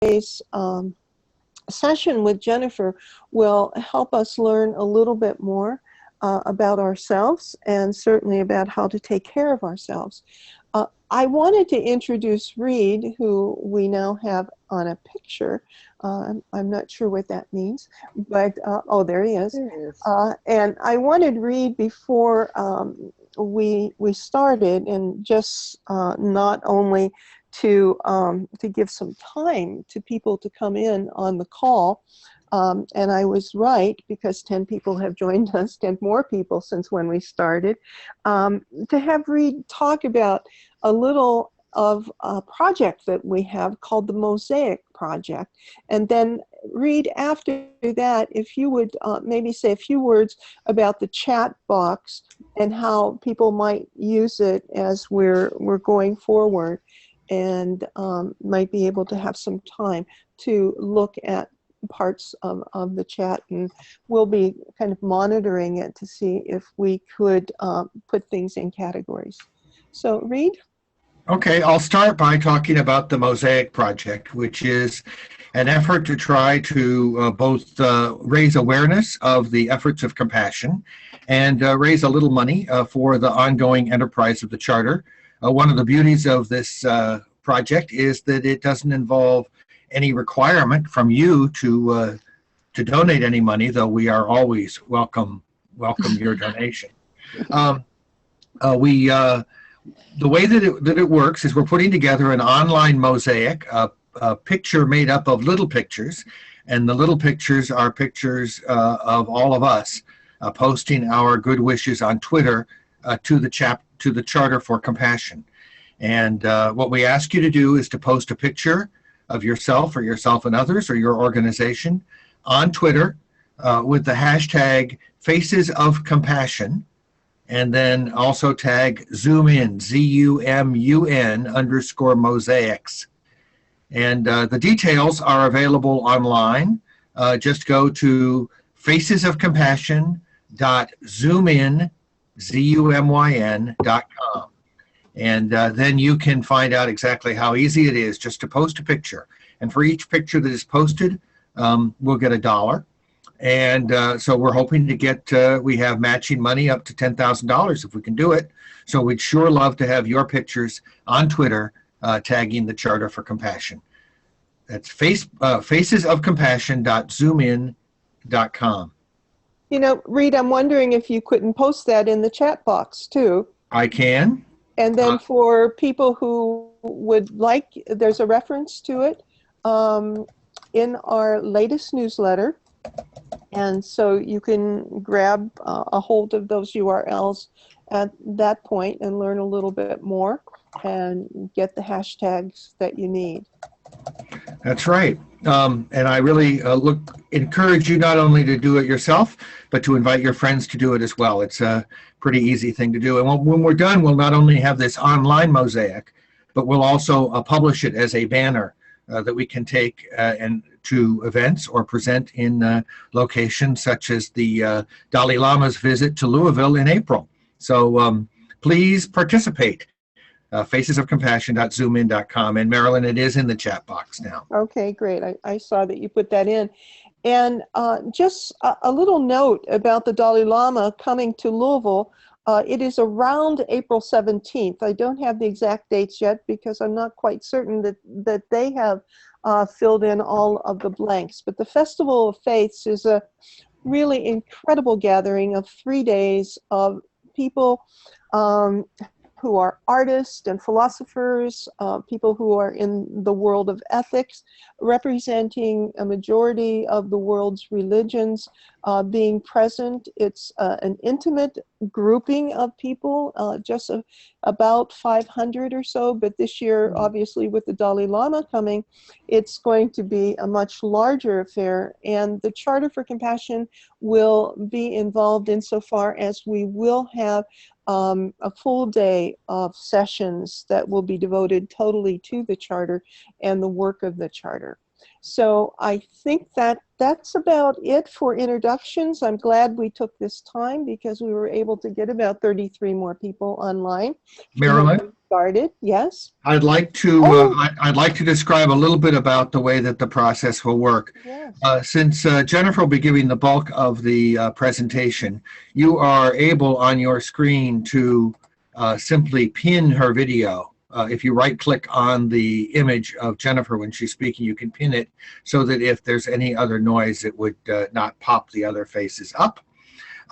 today's session with Jennifer will help us learn a little bit more about ourselves and certainly about how to take care of ourselves. I wanted to introduce Reed, who we now have on a picture. I'm not sure what that means, but oh, there he is. And I wanted Reed before we started, and just not only to give some time to people to come in on the call. And I was right, because 10 people have joined us, 10 more people since when we started, to have Reed talk about a little of a project that we have called the Mosaic Project. And then Reed, after that, if you would maybe say a few words about the chat box and how people might use it as we're going forward, and might be able to have some time to look at parts of the chat, and we'll be kind of monitoring it to see if we could put things in categories. So Reed? Okay, I'll start by talking about the Mosaic Project, which is an effort to try to both raise awareness of the efforts of compassion and raise a little money for the ongoing enterprise of the Charter. One of the beauties of this project is that it doesn't involve any requirement from you to donate any money, though we are always welcome your donation. The way that it works is we're putting together an online mosaic, a picture made up of little pictures, and the little pictures are pictures of all of us posting our good wishes on Twitter to the Charter for Compassion. And what we ask you to do is to post a picture of yourself or yourself and others or your organization on Twitter with the hashtag Faces of Compassion, and then also tag ZoomIn, Z-U-M-U-N _mosaics. And the details are available online. Just go to facesofcompassion.zoomin, ZUMYN.com. And then you can find out exactly how easy it is just to post a picture. And for each picture that is posted, we'll get $1. And so we're hoping to get, we have matching money up to $10,000 if we can do it. So we'd sure love to have your pictures on Twitter tagging the Charter for Compassion. That's facesofcompassion.zoomin.com. You know, Reed, I'm wondering if you couldn't post that in the chat box too. I can. And then for people who would like, there's a reference to it in our latest newsletter. And so you can grab a hold of those URLs at that point and learn a little bit more and get the hashtags that you need. That's right. And I really encourage you not only to do it yourself, but to invite your friends to do it as well. It's a pretty easy thing to do. And when we're done, we'll not only have this online mosaic, but we'll also publish it as a banner that we can take and to events or present in locations such as the Dalai Lama's visit to Louisville in April. So please participate. Facesofcompassion.zoomin.com. And Marilyn, it is in the chat box now. Okay, great. I saw that you put that in. And just a little note about the Dalai Lama coming to Louisville. It is around April 17th. I don't have the exact dates yet because I'm not quite certain that they have filled in all of the blanks. But the Festival of Faiths is a really incredible gathering of 3 days of people who are artists and philosophers, people who are in the world of ethics, representing a majority of the world's religions being present. It's an intimate grouping of people, just about 500 or so, but this year, obviously with the Dalai Lama coming, it's going to be a much larger affair, and the Charter for Compassion will be involved insofar as we will have a full day of sessions that will be devoted totally to the Charter and the work of the Charter. So I think that that's about it for introductions. I'm glad we took this time because we were able to get about 33 more people online from when we Marilyn, started. Yes. I'd like to Oh, I'd like to describe a little bit about the way that the process will work. yes. Since Jennifer will be giving the bulk of the presentation, you are able on your screen to simply pin her video. If you right click on the image of Jennifer when she's speaking, you can pin it so that if there's any other noise, it would not pop the other faces up.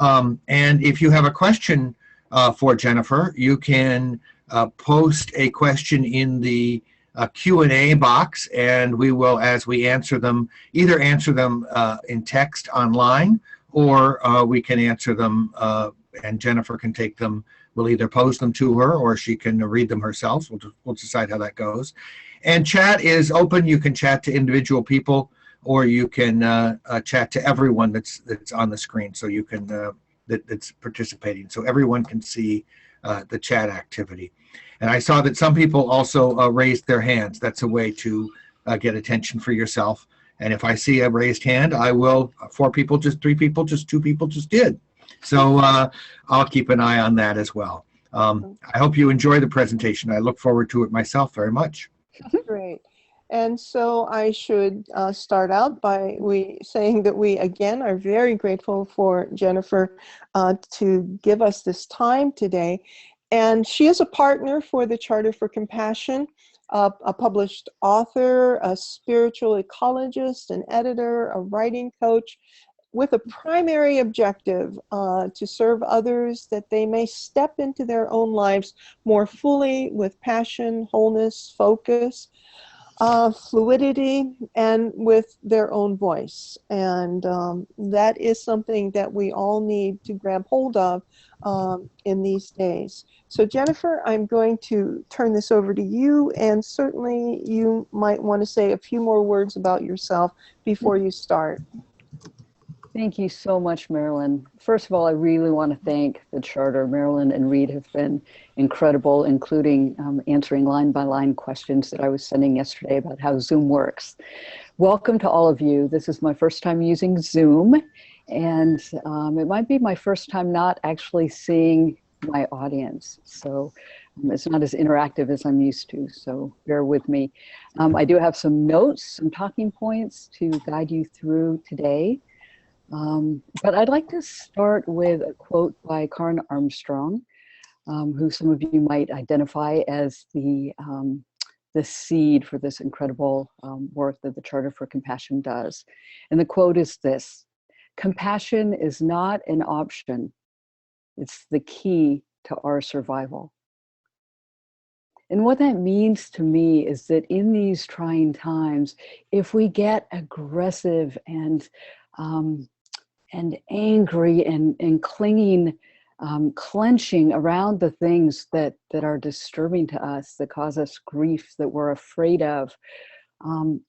And if you have a question for Jennifer, you can post a question in the Q&A box, and we will, as we answer them, either answer them in text online, or we can answer them and Jennifer can take them. We'll either pose them to her or she can read them herself. We'll decide how that goes. And chat is open. You can chat to individual people, or you can chat to everyone that's on the screen, so you can that's participating, so everyone can see the chat activity. And I saw that some people also raised their hands. That's a way to get attention for yourself. And if I see a raised hand, I will. 4 people, just 3 people, just 2 people just did. So I'll keep an eye on that as well. I hope you enjoy the presentation. I look forward to it myself very much. Great. And so I should start out by saying that we, again, are very grateful for Jennifer to give us this time today. And she is a partner for the Charter for Compassion, a published author, a spiritual ecologist, an editor, a writing coach, with a primary objective to serve others that they may step into their own lives more fully with passion, wholeness, focus, fluidity, and with their own voice. And that is something that we all need to grab hold of in these days. So Jennifer, I'm going to turn this over to you, and certainly you might want to say a few more words about yourself before you start. Thank you so much, Marilyn. First of all, I really want to thank the Charter. Marilyn and Reed have been incredible, including answering line-by-line questions that I was sending yesterday about how Zoom works. Welcome to all of you. This is my first time using Zoom, and it might be my first time not actually seeing my audience. So it's not as interactive as I'm used to, so bear with me. I do have some notes, some talking points to guide you through today. But I'd like to start with a quote by Karen Armstrong, who some of you might identify as the seed for this incredible work that the Charter for Compassion does. And the quote is this: "Compassion is not an option, it's the key to our survival." And what that means to me is that in these trying times, if we get aggressive and angry and clinging, clenching around the things that are disturbing to us, that cause us grief, that we're afraid of,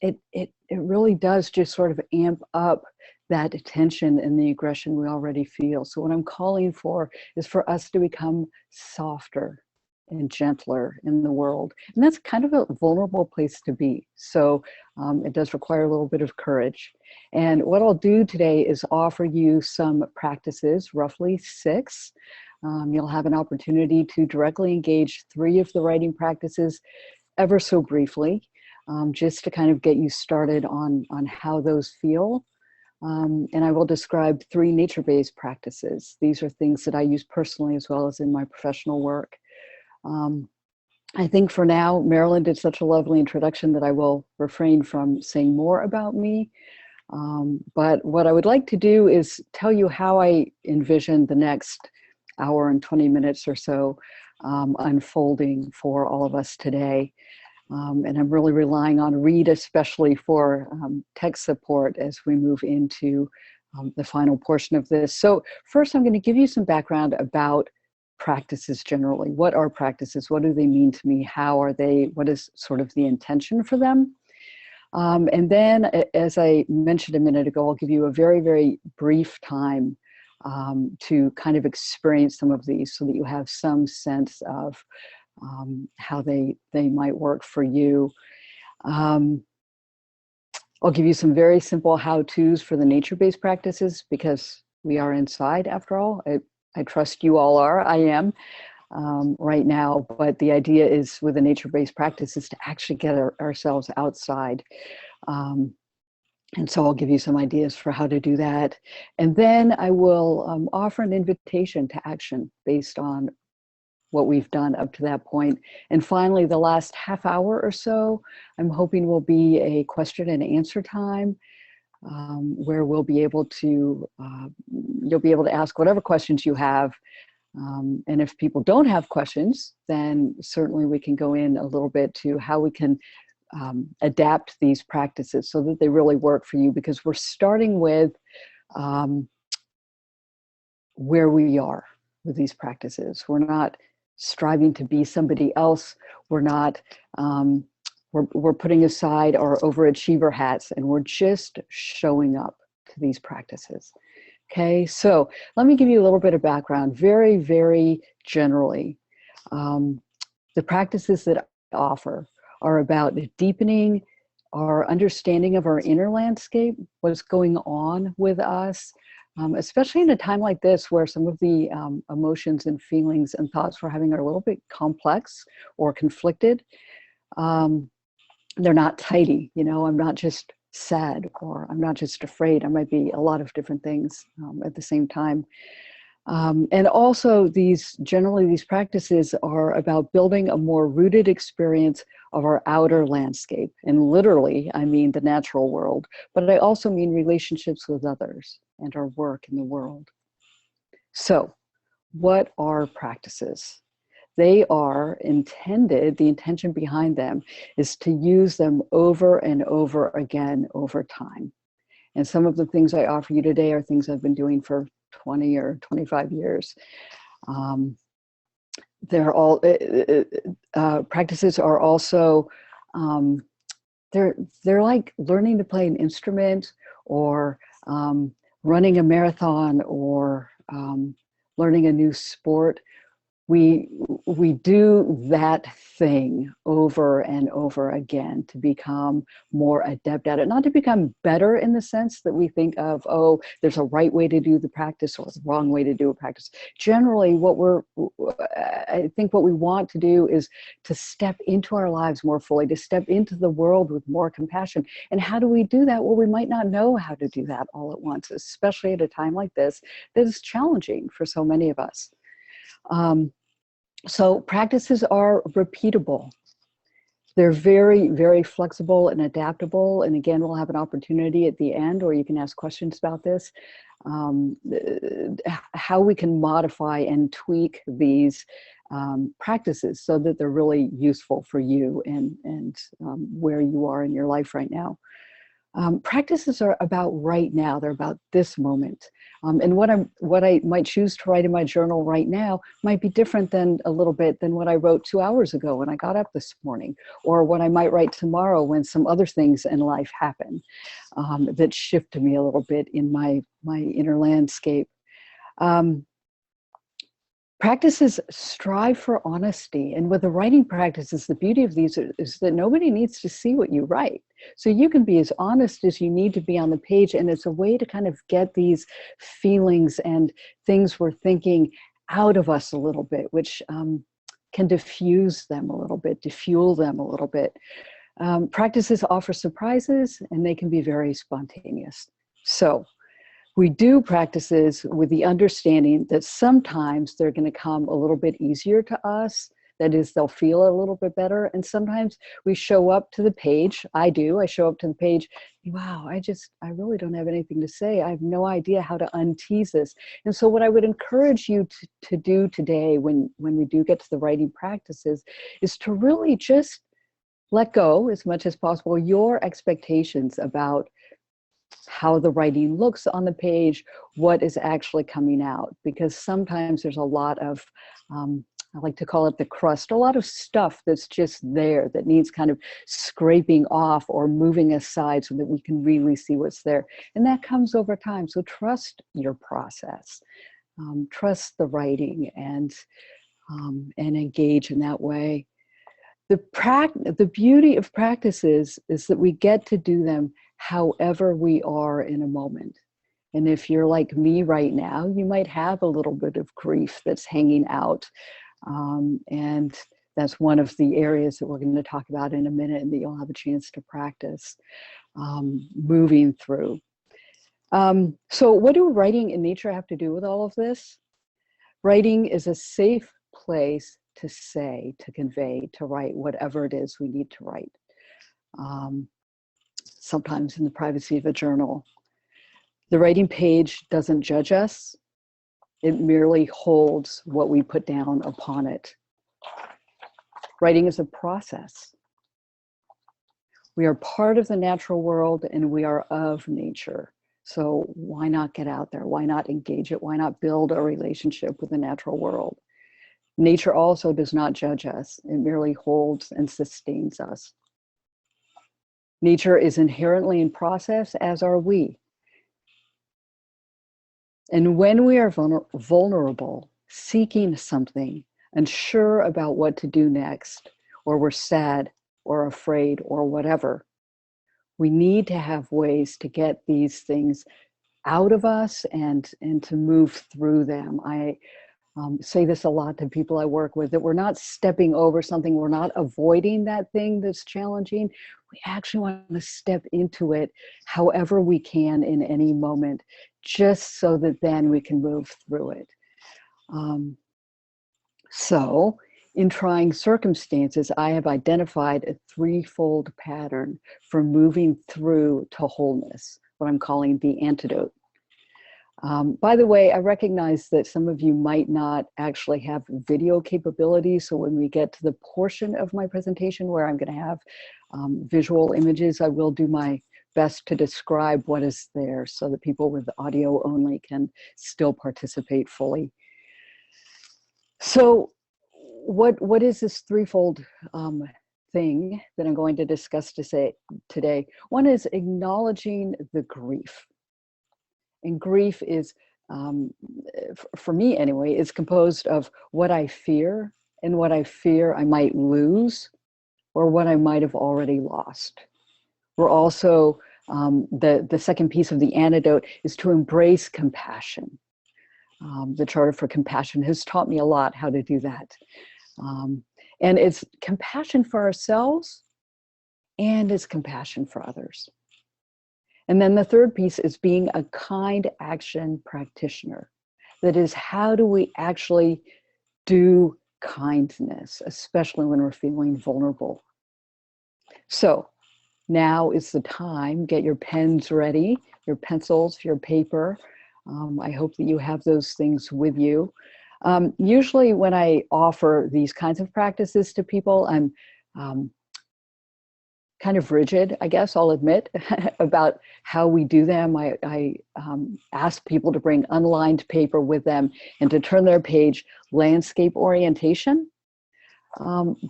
it really does just sort of amp up that tension and the aggression we already feel. So what I'm calling for is for us to become softer and gentler in the world. And that's kind of a vulnerable place to be. So it does require a little bit of courage. And what I'll do today is offer you some practices, roughly 6. You'll have an opportunity to directly engage 3 of the writing practices ever so briefly, just to kind of get you started on how those feel. And I will describe 3 nature-based practices. These are things that I use personally as well as in my professional work. I think for now, Marilyn did such a lovely introduction that I will refrain from saying more about me. But what I would like to do is tell you how I envision the next hour and 20 minutes or so unfolding for all of us today. And I'm really relying on Reed, especially for tech support as we move into the final portion of this. So first, I'm going to give you some background about practices generally. What are practices? What do they mean to me? How are they? What is sort of the intention for them? And then, as I mentioned a minute ago, I'll give you a very, very brief time to kind of experience some of these so that you have some sense of how they might work for you. I'll give you some very simple how-tos for the nature-based practices because we are inside after all. I trust you all are, I am right now, but the idea is with the nature-based practices to actually get ourselves outside. And so I'll give you some ideas for how to do that. And then I will offer an invitation to action based on what we've done up to that point. And finally, the last half hour or so, I'm hoping will be a question and answer time where we'll be able to, you'll be able to ask whatever questions you have. And if people don't have questions, then certainly we can go in a little bit to how we can adapt these practices so that they really work for you, because we're starting with where we are with these practices. We're not striving to be somebody else. We're not, we're putting aside our overachiever hats and we're just showing up to these practices. Okay, so let me give you a little bit of background, very, very generally. The practices that I offer are about deepening our understanding of our inner landscape, what's going on with us, especially in a time like this where some of the emotions and feelings and thoughts we're having are a little bit complex or conflicted. They're not tidy, you know, I'm not just sad or I'm not just afraid. I might be a lot of different things at the same time. And also generally these practices are about building a more rooted experience of our outer landscape. And literally, I mean the natural world, but I also mean relationships with others and our work in the world. So what are practices? They are intended, the intention behind them is to use them over and over again over time. And some of the things I offer you today are things I've been doing for 20 or 25 years. They're all, practices are also, they're like learning to play an instrument or running a marathon or learning a new sport. We do that thing over and over again to become more adept at it, not to become better in the sense that we think of, oh, there's a right way to do the practice or the wrong way to do a practice. Generally, I think what we want to do is to step into our lives more fully, to step into the world with more compassion. And how do we do that? Well, we might not know how to do that all at once, especially at a time like this that is challenging for so many of us. So practices are repeatable. They're very, very flexible and adaptable. And again, we'll have an opportunity at the end, or you can ask questions about this, how we can modify and tweak these practices so that they're really useful for you and where you are in your life right now. Practices are about right now. They're about this moment. And what I might choose to write in my journal right now might be different than a little bit than what I wrote 2 hours ago when I got up this morning, or what I might write tomorrow when some other things in life happen that shift me a little bit in my inner landscape. Practices strive for honesty. And with the writing practices, the beauty of these is that nobody needs to see what you write. So you can be as honest as you need to be on the page. And it's a way to kind of get these feelings and things we're thinking out of us a little bit, which can diffuse them a little bit, defuel them a little bit. Practices offer surprises and they can be very spontaneous. So we do practices with the understanding that sometimes they're going to come a little bit easier to us. That is, they'll feel a little bit better. And sometimes we show up to the page. I show up to the page. Wow, I really don't have anything to say. I have no idea how to untease this. And so what I would encourage you to do today when we do get to the writing practices is to really just let go as much as possible your expectations about how the writing looks on the page, what is actually coming out. Because sometimes there's a lot of, I like to call it the crust, a lot of stuff that's just there that needs kind of scraping off or moving aside so that we can really see what's there. And that comes over time. So trust your process, trust the writing and engage in that way. The beauty of practices is that we get to do them however we are in a moment. And if you're like me right now, you might have a little bit of grief that's hanging out. And that's one of the areas that we're going to talk about in a minute, and that you'll have a chance to practice moving through. So what do writing and nature have to do with all of this? Writing is a safe place to say, to convey, to write whatever it is we need to write. Sometimes in the privacy of a journal. The writing page doesn't judge us. It merely holds what we put down upon it. Writing is a process. We are part of the natural world and we are of nature. So why not get out there? Why not engage it? Why not build a relationship with the natural world? Nature also does not judge us. It merely holds and sustains us. Nature is inherently in process, as are we. And when we are vulnerable, seeking something, unsure about what to do next, or we're sad or afraid or whatever, we need to have ways to get these things out of us and to move through them. I say this a lot to people I work with, that we're not stepping over something, we're not avoiding that thing that's challenging. We actually want to step into it however we can in any moment, just so that then we can move through it. So in trying circumstances, I have identified a threefold pattern for moving through to wholeness, what I'm calling the antidote. By the way, I recognize that some of you might not actually have video capabilities. So when we get to the portion of my presentation where I'm going to have visual images, I will do my best to describe what is there so that people with audio only can still participate fully. So what is this threefold thing that I'm going to discuss today? One is acknowledging the grief. And grief is, for me anyway, is composed of what I fear and what I fear I might lose or what I might have already lost. We're also, the second piece of the antidote is to embrace compassion. The Charter for Compassion has taught me a lot how to do that. And it's compassion for ourselves and it's compassion for others. And then the third piece is being a kind action practitioner. That is, how do we actually do kindness, especially when we're feeling vulnerable? So now is the time. Get your pens ready, your pencils, your paper. I hope that you have those things with you. Usually when I offer these kinds of practices to people, I'm kind of rigid, I guess I'll admit, about how we do them. I ask people to bring unlined paper with them and to turn their page landscape orientation.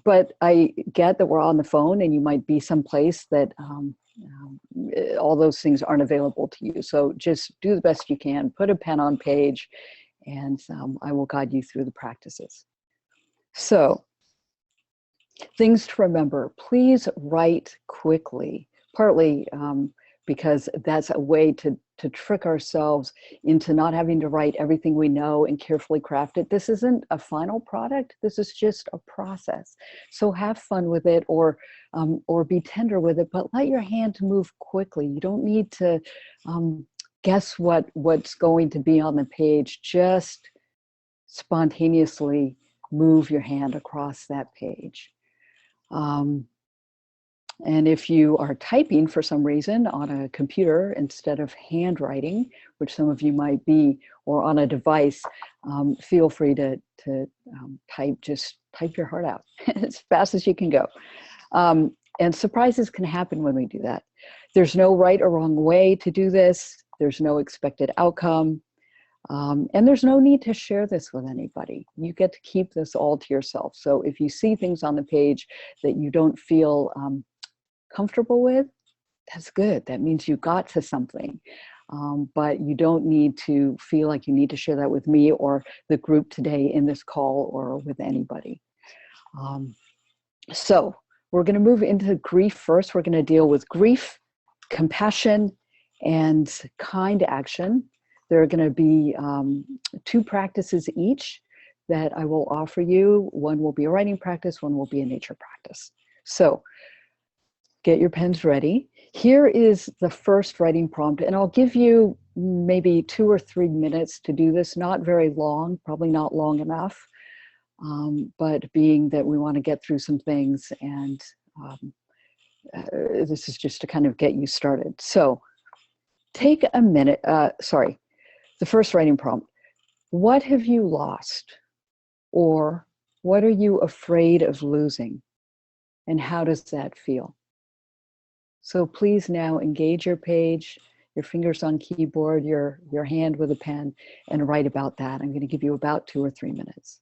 But I get that we're on the phone and you might be someplace that all those things aren't available to you. So just do the best you can, put a pen on page, and I will guide you through the practices. So, things to remember: please write quickly, partly because that's a way to trick ourselves into not having to write everything we know and carefully craft it. This isn't a final product. This is just a process. So have fun with it, or be tender with it, but let your hand move quickly. You don't need to guess what's going to be on the page. Just spontaneously move your hand across that page. And if you are typing for some reason on a computer instead of handwriting, which some of you might be, or on a device, feel free to type. Just type your heart out as fast as you can go. And surprises can happen when we do that. There's no right or wrong way to do this. There's no expected outcome. And there's no need to share this with anybody. You get to keep this all to yourself. So if you see things on the page that you don't feel comfortable with, that's good. That means you got to something. But you don't need to feel like you need to share that with me or the group today in this call or with anybody. So we're going to move into grief first. We're going to deal with grief compassion and kind action. There are going to be 2 practices each that I will offer you. One will be a writing practice, one will be a nature practice. So get your pens ready. Here is the first writing prompt, and I'll give you maybe 2 or 3 minutes to do this, not very long, probably not long enough, but being that we want to get through some things, and this is just to kind of get you started. So take a minute, the first writing prompt. What have you lost? Or what are you afraid of losing? And how does that feel? So please now engage your page, your fingers on keyboard, your hand with a pen, and write about that. I'm going to give you about 2 or 3 minutes.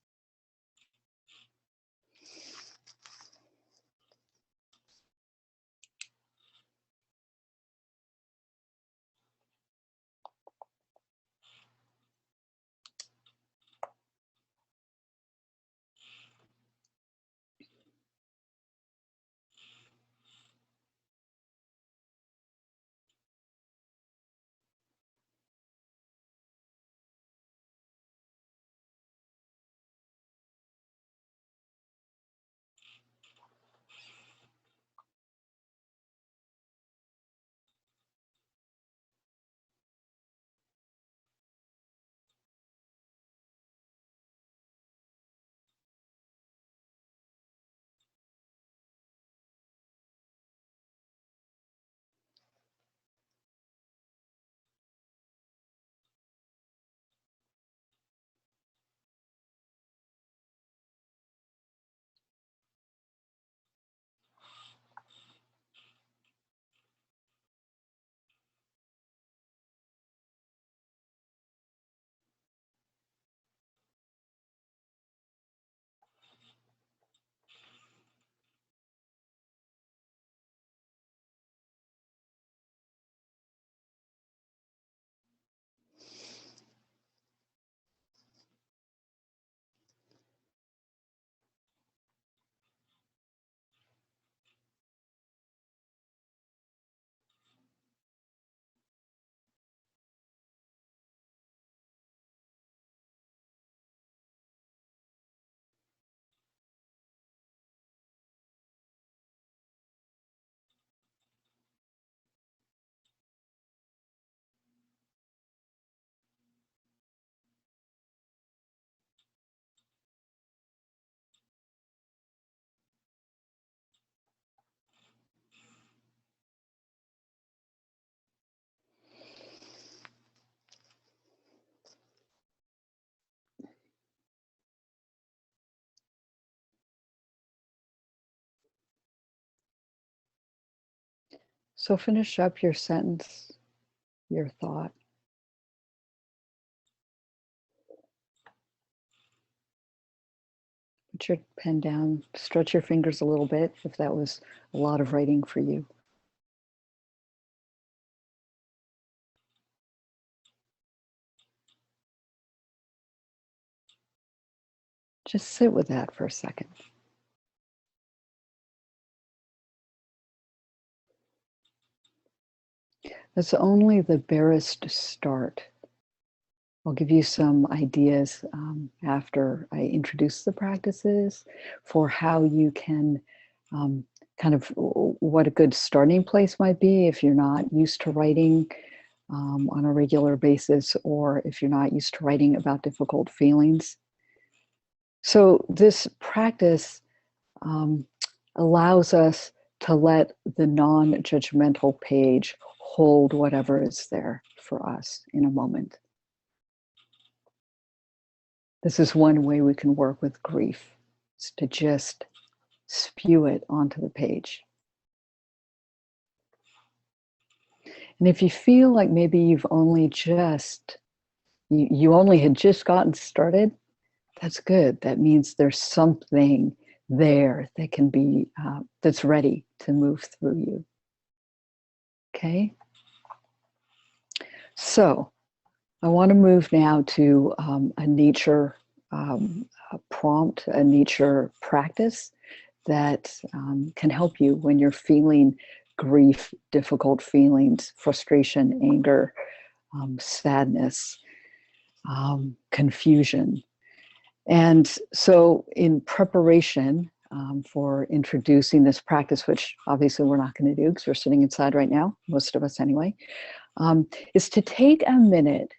So finish up your sentence, your thought. Put your pen down, stretch your fingers a little bit if that was a lot of writing for you. Just sit with that for a second. That's only the barest start. I'll give you some ideas after I introduce the practices for how you can kind of what a good starting place might be if you're not used to writing on a regular basis, or if you're not used to writing about difficult feelings. So this practice allows us to let the non-judgmental page hold whatever is there for us in a moment. This is one way we can work with grief, is to just spew it onto the page. And if you feel like maybe you've only just, you only had just gotten started, that's good. That means there's something there that can be, that's ready to move through you. Okay? So I want to move now to a nature prompt, a nature practice that can help you when you're feeling grief, difficult feelings, frustration, anger, sadness, confusion. And so in preparation for introducing this practice, which obviously we're not going to do because we're sitting inside right now, most of us anyway, is to take a minute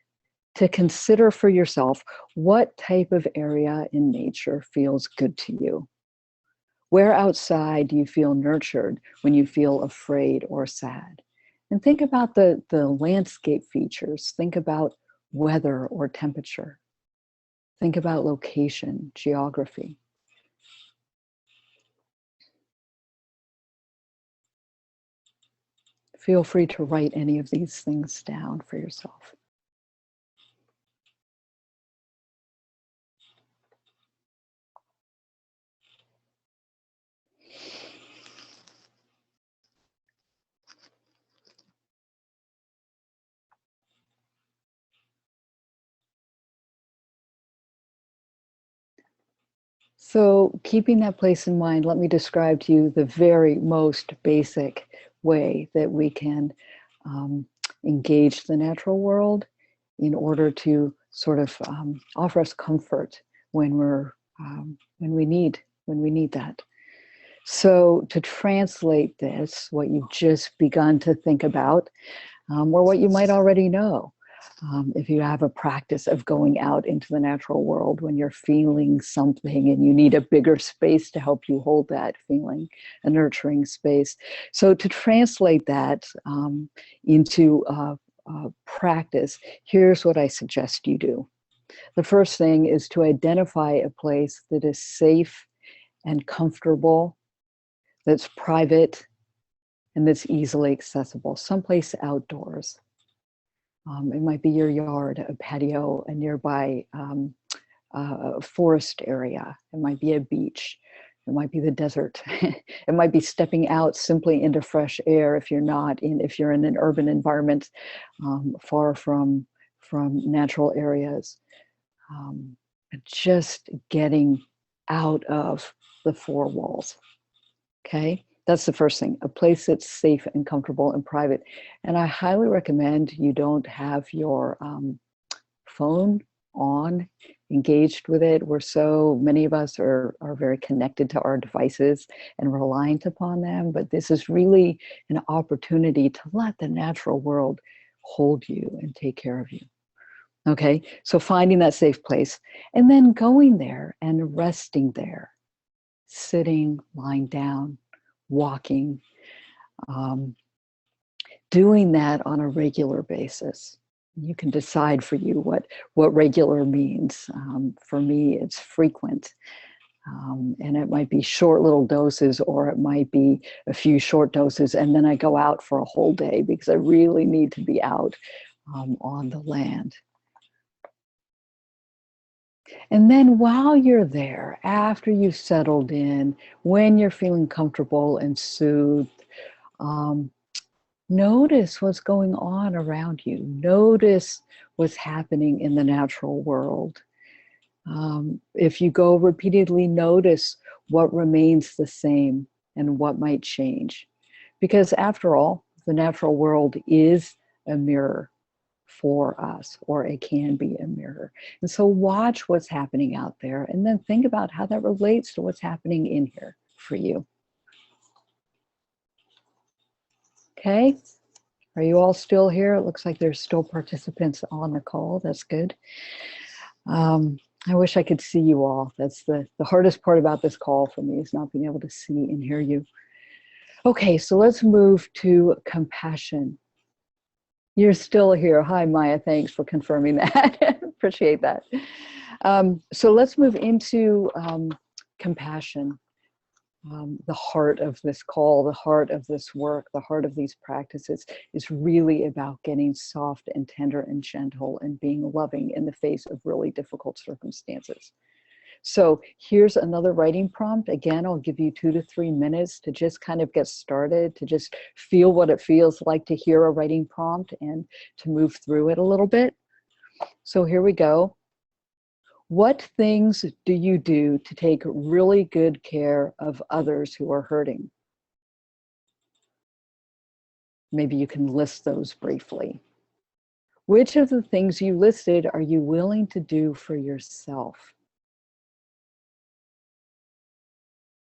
to consider for yourself what type of area in nature feels good to you. Where outside do you feel nurtured when you feel afraid or sad? And think about the landscape features. Think about weather or temperature. Think about location, geography. Feel free to write any of these things down for yourself. So keeping that place in mind, let me describe to you the very most basic way that we can engage the natural world in order to sort of offer us comfort when we need that. So to translate this, what you've just begun to think about, or what you might already know, if you have a practice of going out into the natural world when you're feeling something and you need a bigger space to help you hold that feeling, a nurturing space. So to translate that into practice, here's what I suggest you do. The first thing is to identify a place that is safe and comfortable, that's private, and that's easily accessible, someplace outdoors. It might be your yard, a patio, a nearby forest area. It might be a beach. It might be the desert. It might be stepping out simply into fresh air if you're in an urban environment, far from natural areas. Just getting out of the four walls. Okay. That's the first thing, a place that's safe and comfortable and private. And I highly recommend you don't have your phone on, engaged with it. So many of us are very connected to our devices and reliant upon them, but this is really an opportunity to let the natural world hold you and take care of you. Okay, so finding that safe place and then going there and resting there, sitting, lying down, walking, doing that on a regular basis. You can decide for you what regular means. For me, it's frequent. And it might be short little doses, or it might be a few short doses, and then I go out for a whole day because I really need to be out on the land. And then while you're there, after you've settled in, when you're feeling comfortable and soothed, notice what's going on around you. Notice what's happening in the natural world. If you go repeatedly, notice what remains the same and what might change. Because after all, the natural world is a mirror for us, or it can be a mirror. And so watch what's happening out there and then think about how that relates to what's happening in here for you. Okay, are you all still here? It looks like there's still participants on the call. That's good. I wish I could see you all. That's the hardest part about this call for me, is not being able to see and hear you. Okay, so let's move to compassion. You're still here. Hi, Maya. Thanks for confirming that. Appreciate that. So let's move into compassion. The heart of this call, the heart of this work, the heart of these practices is really about getting soft and tender and gentle and being loving in the face of really difficult circumstances. So here's another writing prompt. Again, I'll give you 2 to 3 minutes to just kind of get started, to just feel what it feels like to hear a writing prompt and to move through it a little bit. So here we go. What things do you do to take really good care of others who are hurting? Maybe you can list those briefly. Which of the things you listed are you willing to do for yourself?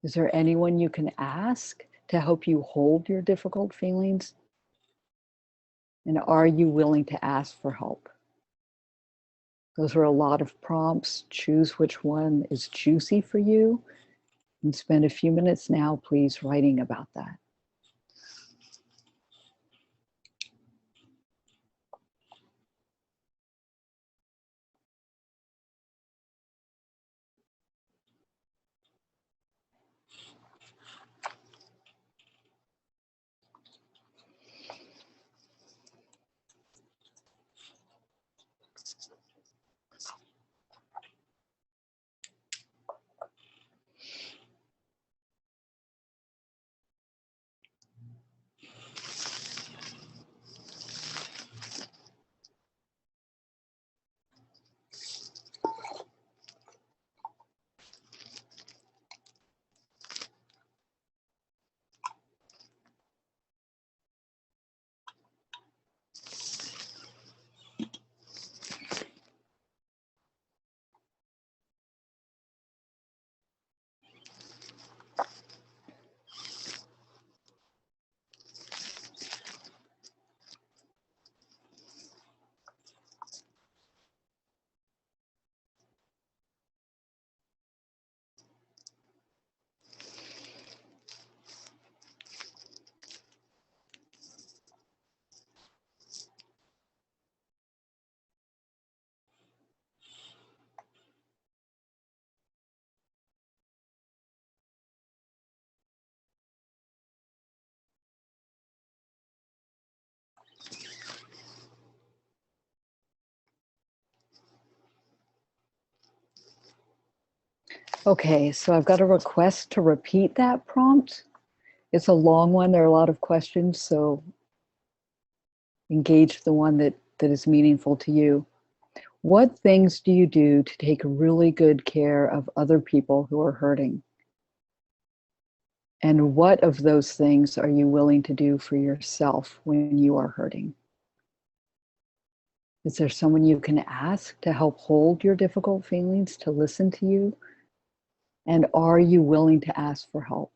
Is there anyone you can ask to help you hold your difficult feelings? And are you willing to ask for help? Those are a lot of prompts. Choose which one is juicy for you and spend a few minutes now, please, writing about that. Okay, so I've got a request to repeat that prompt. It's a long one. There are a lot of questions, so engage the one that is meaningful to you. What things do you do to take really good care of other people who are hurting? And what of those things are you willing to do for yourself when you are hurting? Is there someone you can ask to help hold your difficult feelings, to listen to you? And are you willing to ask for help?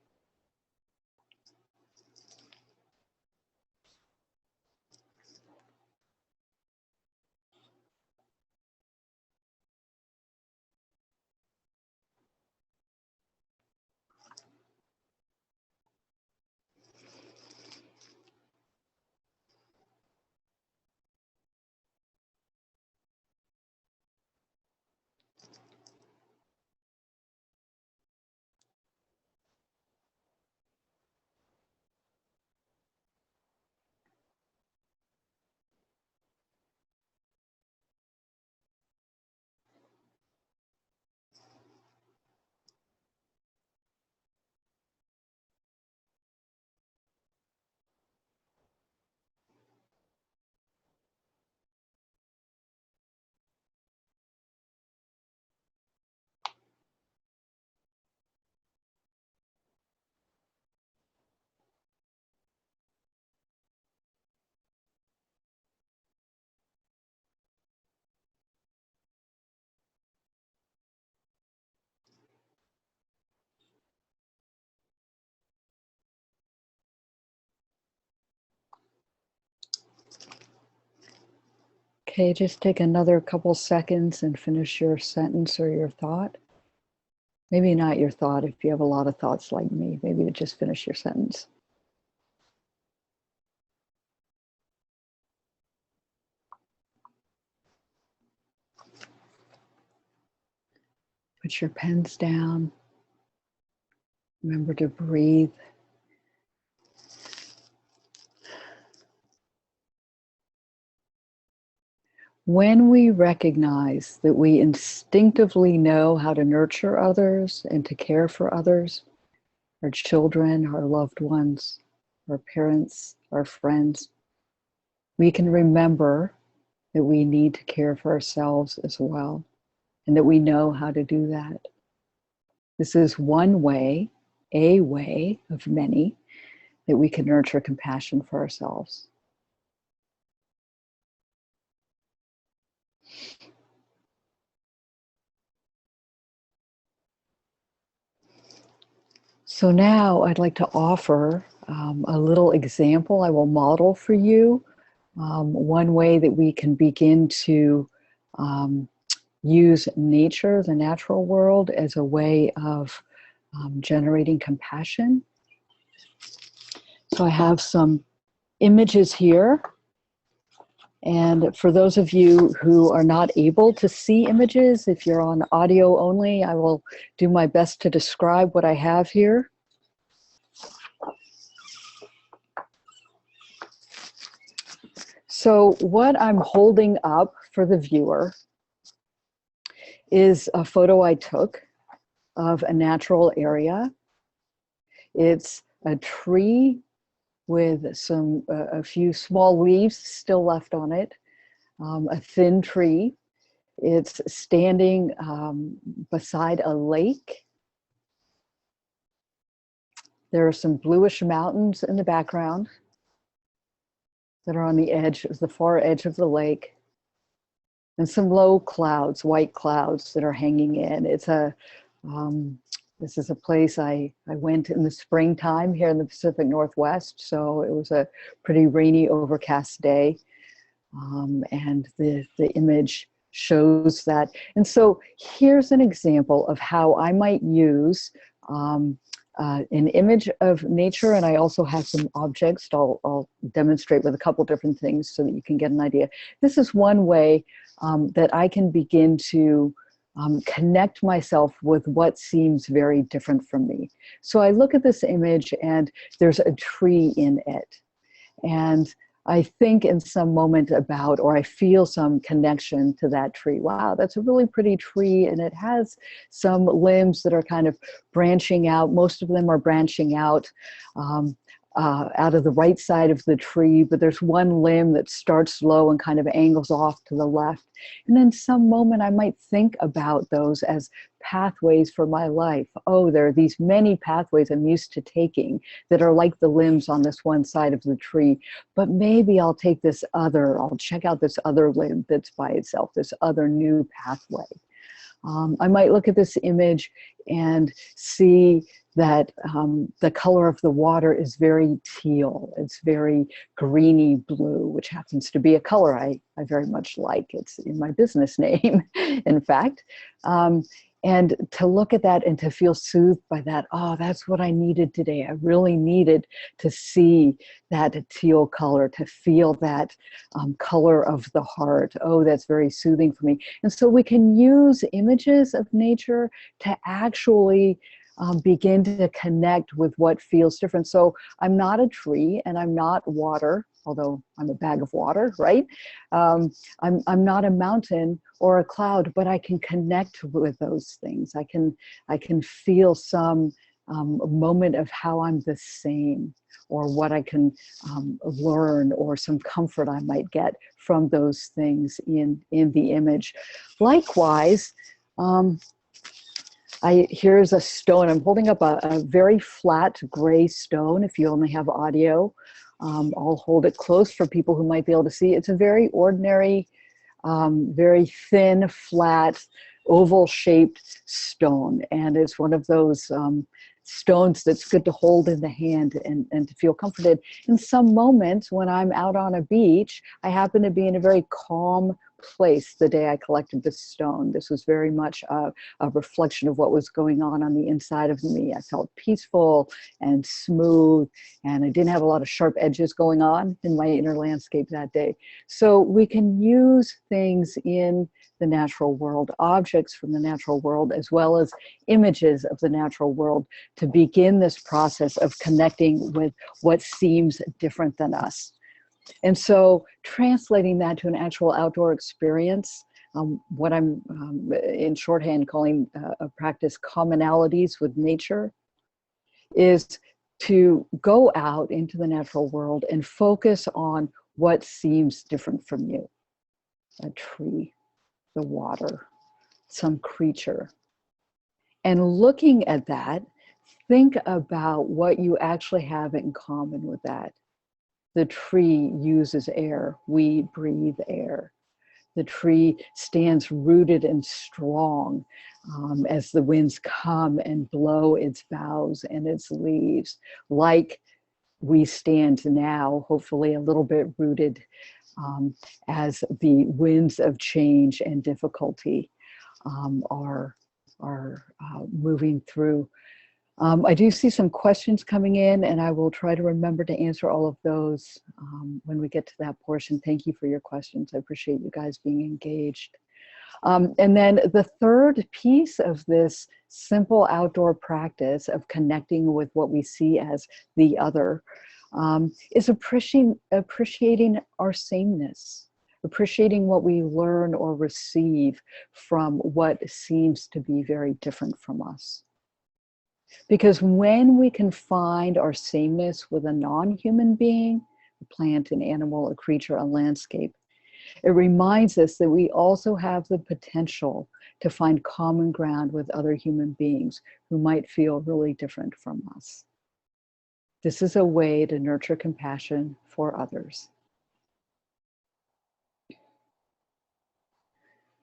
Okay, just take another couple seconds and finish your sentence or your thought. Maybe not your thought if you have a lot of thoughts like me. Maybe just finish your sentence. Put your pens down. Remember to breathe. When we recognize that we instinctively know how to nurture others and to care for others, our children, our loved ones, our parents, our friends, we can remember that we need to care for ourselves as well, and that we know how to do that. This is one way, a way of many, that we can nurture compassion for ourselves. So now I'd like to offer a little example I will model for you. One way that we can begin to use nature, the natural world, as a way of generating compassion. So I have some images here. And for those of you who are not able to see images, if you're on audio only, I will do my best to describe what I have here. So what I'm holding up for the viewer is a photo I took of a natural area. It's a tree with a few small leaves still left on it, a thin tree. It's standing beside a lake. There are some bluish mountains in the background that are on the edge, the far edge of the lake, and some low clouds, white clouds that are hanging in. It's this is a place I went in the springtime here in the Pacific Northwest, so it was a pretty rainy, overcast day, and the image shows that. And so here's an example of how I might use an image of nature, and I also have some objects I'll demonstrate with a couple different things so that you can get an idea. This is one way that I can begin to connect myself with what seems very different from me. So I look at this image and there's a tree in it. And I think in some moment about, or I feel some connection to that tree. Wow, that's a really pretty tree, and it has some limbs that are kind of branching out. Most of them are branching out out of the right side of the tree, but there's one limb that starts low and kind of angles off to the left. And then some moment I might think about those as pathways for my life. Oh, there are these many pathways I'm used to taking that are like the limbs on this one side of the tree, but maybe I'll take this other, I'll check out this other limb that's by itself, this other new pathway. I might look at this image and see that the color of the water is very teal. It's very greeny blue, which happens to be a color I very much like. It's in my business name, in fact. And to look at that and to feel soothed by that, oh, that's what I needed today. I really needed to see that teal color, to feel that color of the heart. Oh, that's very soothing for me. And so we can use images of nature to actually begin to connect with what feels different. So I'm not a tree and I'm not water, although I'm a bag of water, right? I'm not a mountain or a cloud, but I can connect with those things. I can feel some moment of how I'm the same, or what I can learn, or some comfort I might get from those things in the image. Likewise, here's a stone. I'm holding up a very flat gray stone. If you only have audio, I'll hold it close for people who might be able to see. It's a very ordinary, very thin, flat, oval-shaped stone. And it's one of those stones that's good to hold in the hand and to feel comforted. In some moments when I'm out on a beach, I happen to be in a very calm place the day I collected this stone. This was very much a reflection of what was going on the inside of me. I felt peaceful and smooth, and I didn't have a lot of sharp edges going on in my inner landscape that day. So we can use things in the natural world, objects from the natural world, as well as images of the natural world, to begin this process of connecting with what seems different than us. And so translating that to an actual outdoor experience, what I'm in shorthand calling a practice commonalities with nature, is to go out into the natural world and focus on what seems different from you. A tree, the water, some creature. And looking at that, think about what you actually have in common with that. The tree uses air, we breathe air. The tree stands rooted and strong as the winds come and blow its boughs and its leaves, like we stand now, hopefully a little bit rooted as the winds of change and difficulty are moving through. I do see some questions coming in, and I will try to remember to answer all of those when we get to that portion. Thank you for your questions. I appreciate you guys being engaged. And then the third piece of this simple outdoor practice of connecting with what we see as the other is appreciating our sameness, appreciating what we learn or receive from what seems to be very different from us. Because when we can find our sameness with a non-human being, a plant, an animal, a creature, a landscape, it reminds us that we also have the potential to find common ground with other human beings who might feel really different from us. This is a way to nurture compassion for others.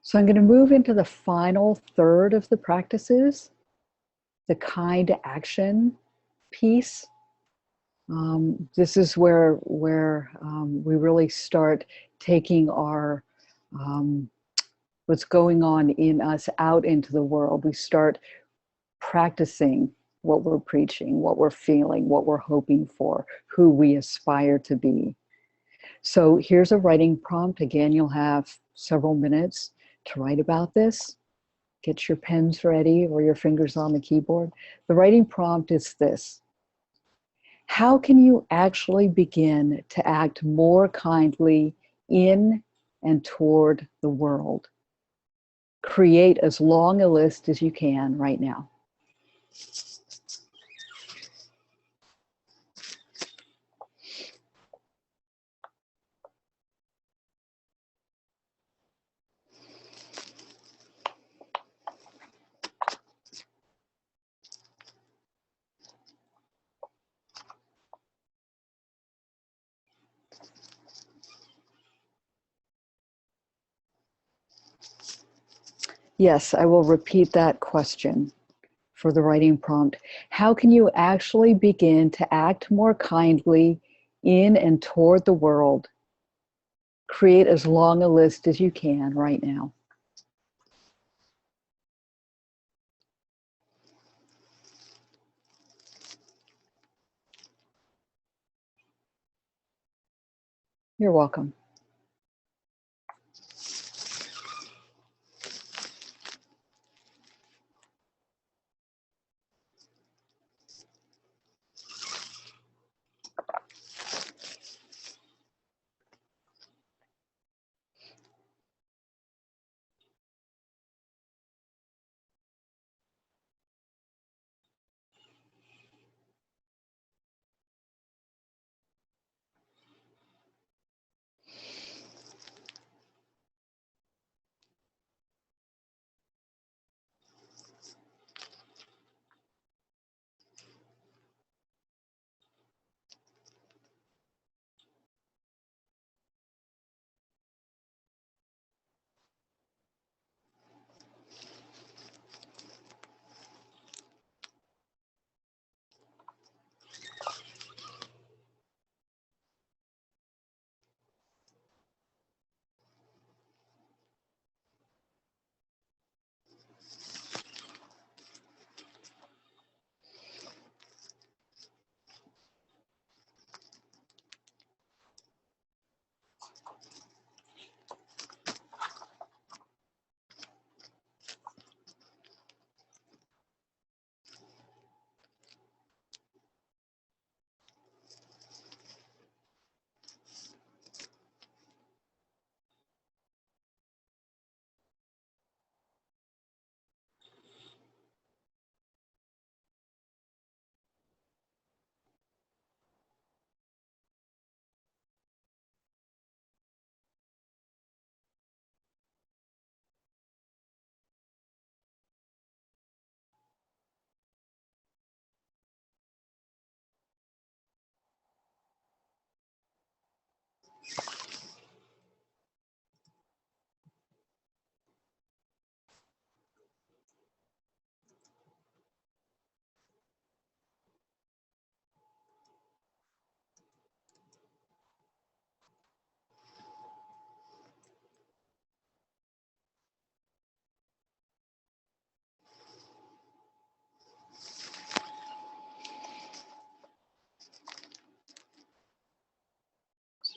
So I'm going to move into the final third of the practices, the kind action piece. This is where we really start taking our what's going on in us out into the world. We start practicing what we're preaching, what we're feeling, what we're hoping for, who we aspire to be. So here's a writing prompt. Again, you'll have several minutes to write about this. Get your pens ready or your fingers on the keyboard. The writing prompt is this: how can you actually begin to act more kindly in and toward the world? Create as long a list as you can right now. Yes, I will repeat that question for the writing prompt. How can you actually begin to act more kindly in and toward the world? Create as long a list as you can right now. You're welcome.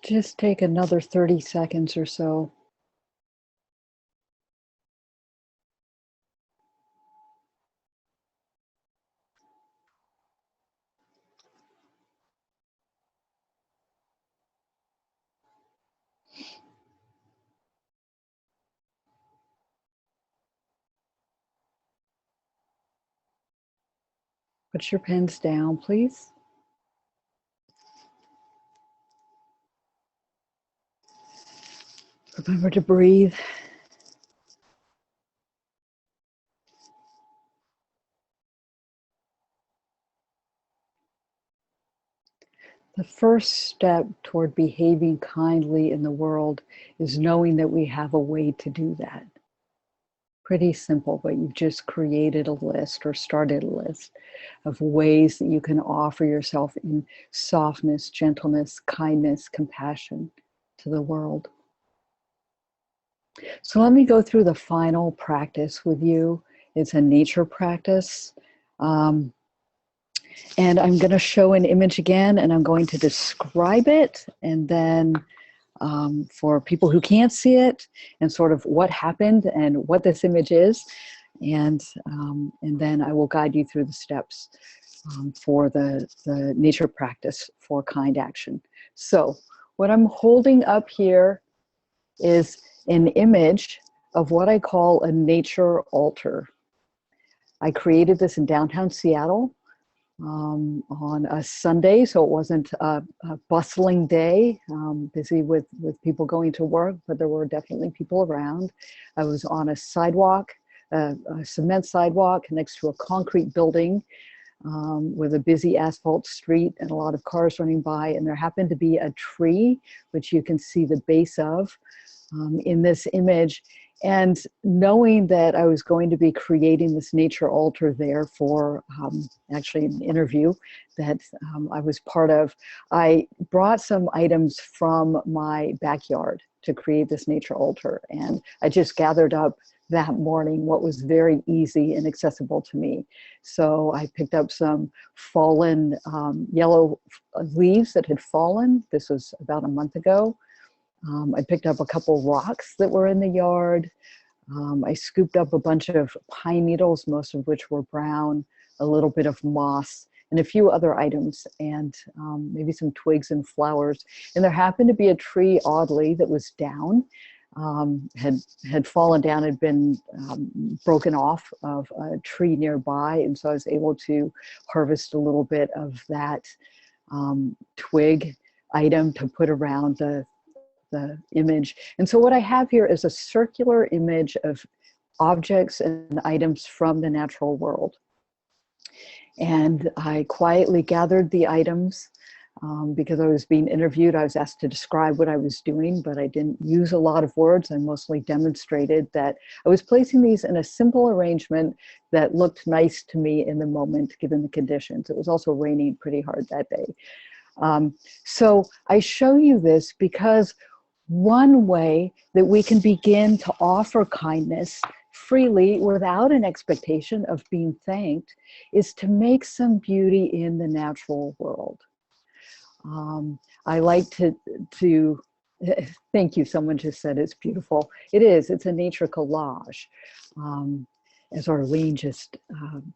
just take another 30 seconds or so. Put your pens down, please. Remember to breathe. The first step toward behaving kindly in the world is knowing that we have a way to do that. Pretty simple, but you've just created a list or started a list of ways that you can offer yourself in softness, gentleness, kindness, compassion to the world. So let me go through the final practice with you. It's a nature practice. And I'm going to show an image again, and I'm going to describe it. And then for people who can't see it, and sort of what happened and what this image is. And then I will guide you through the steps for the nature practice for kind action. So what I'm holding up here is an image of what I call a nature altar. I created this in downtown Seattle on a Sunday, so it wasn't a bustling day, busy with people going to work, but there were definitely people around. I was on a sidewalk, a cement sidewalk next to a concrete building with a busy asphalt street and a lot of cars running by, and there happened to be a tree, which you can see the base of in this image. And knowing that I was going to be creating this nature altar there for actually an interview that I was part of, I brought some items from my backyard to create this nature altar. And I just gathered up that morning what was very easy and accessible to me. So I picked up some fallen yellow leaves that had fallen. This was about a month ago. I picked up a couple rocks that were in the yard. I scooped up a bunch of pine needles, most of which were brown, a little bit of moss, and a few other items, and maybe some twigs and flowers. And there happened to be a tree, oddly, that was down, had fallen down, had been broken off of a tree nearby. And so I was able to harvest a little bit of that twig item to put around the image. And so what I have here is a circular image of objects and items from the natural world. And I quietly gathered the items because I was being interviewed. I was asked to describe what I was doing, but I didn't use a lot of words. I mostly demonstrated that I was placing these in a simple arrangement that looked nice to me in the moment, given the conditions. It was also raining pretty hard that day. So I show you this because one way that we can begin to offer kindness freely without an expectation of being thanked is to make some beauty in the natural world. I like to thank you, someone just said it's beautiful. It is, it's a nature collage. As Arlene just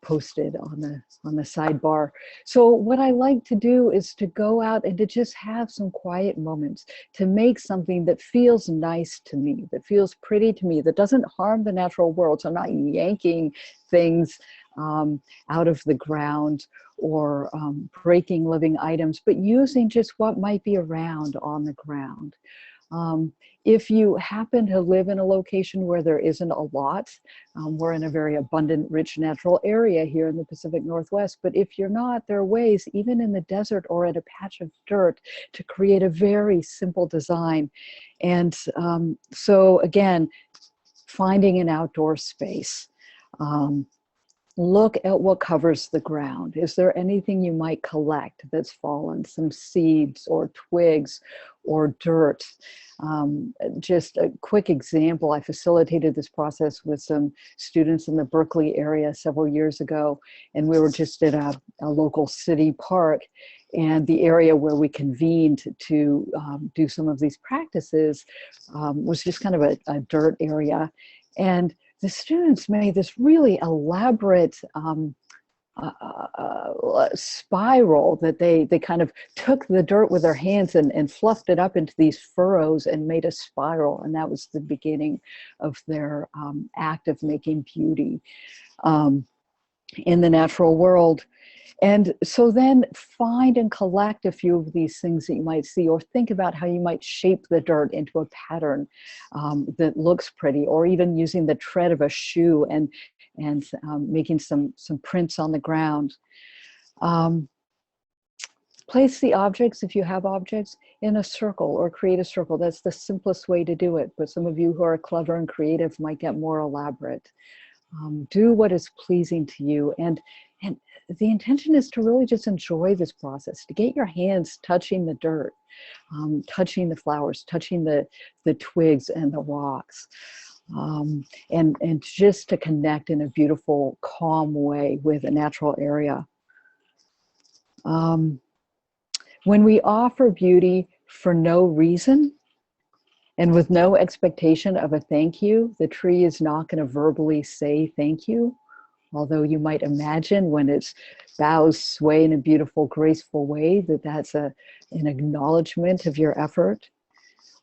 posted on the sidebar. So what I like to do is to go out and to just have some quiet moments, to make something that feels nice to me, that feels pretty to me, that doesn't harm the natural world. So I'm not yanking things out of the ground or breaking living items, but using just what might be around on the ground. If you happen to live in a location where there isn't a lot, we're in a very abundant, rich natural area here in the Pacific Northwest, but if you're not, there are ways, even in the desert or at a patch of dirt, to create a very simple design. And so again, finding an outdoor space. look at what covers the ground. Is there anything you might collect that's fallen, some seeds or twigs or dirt? Just a quick example, I facilitated this process with some students in the Berkeley area several years ago, and we were just at a local city park, and the area where we convened to do some of these practices was just kind of a dirt area. And the students made this really elaborate spiral that they kind of took the dirt with their hands and fluffed it up into these furrows and made a spiral. And that was the beginning of their act of making beauty in the natural world. And so then find and collect a few of these things that you might see, or think about how you might shape the dirt into a pattern that looks pretty, or even using the tread of a shoe and making some prints on the ground. Place the objects, if you have objects, in a circle, or create a circle. That's the simplest way to do it. But some of you who are clever and creative might get more elaborate. Do what is pleasing to you. And the intention is to really just enjoy this process, to get your hands touching the dirt, touching the flowers, touching the twigs and the rocks, and just to connect in a beautiful, calm way with a natural area. When we offer beauty for no reason, and with no expectation of a thank you, the tree is not going to verbally say thank you. Although you might imagine when its boughs sway in a beautiful, graceful way, that's an acknowledgement of your effort.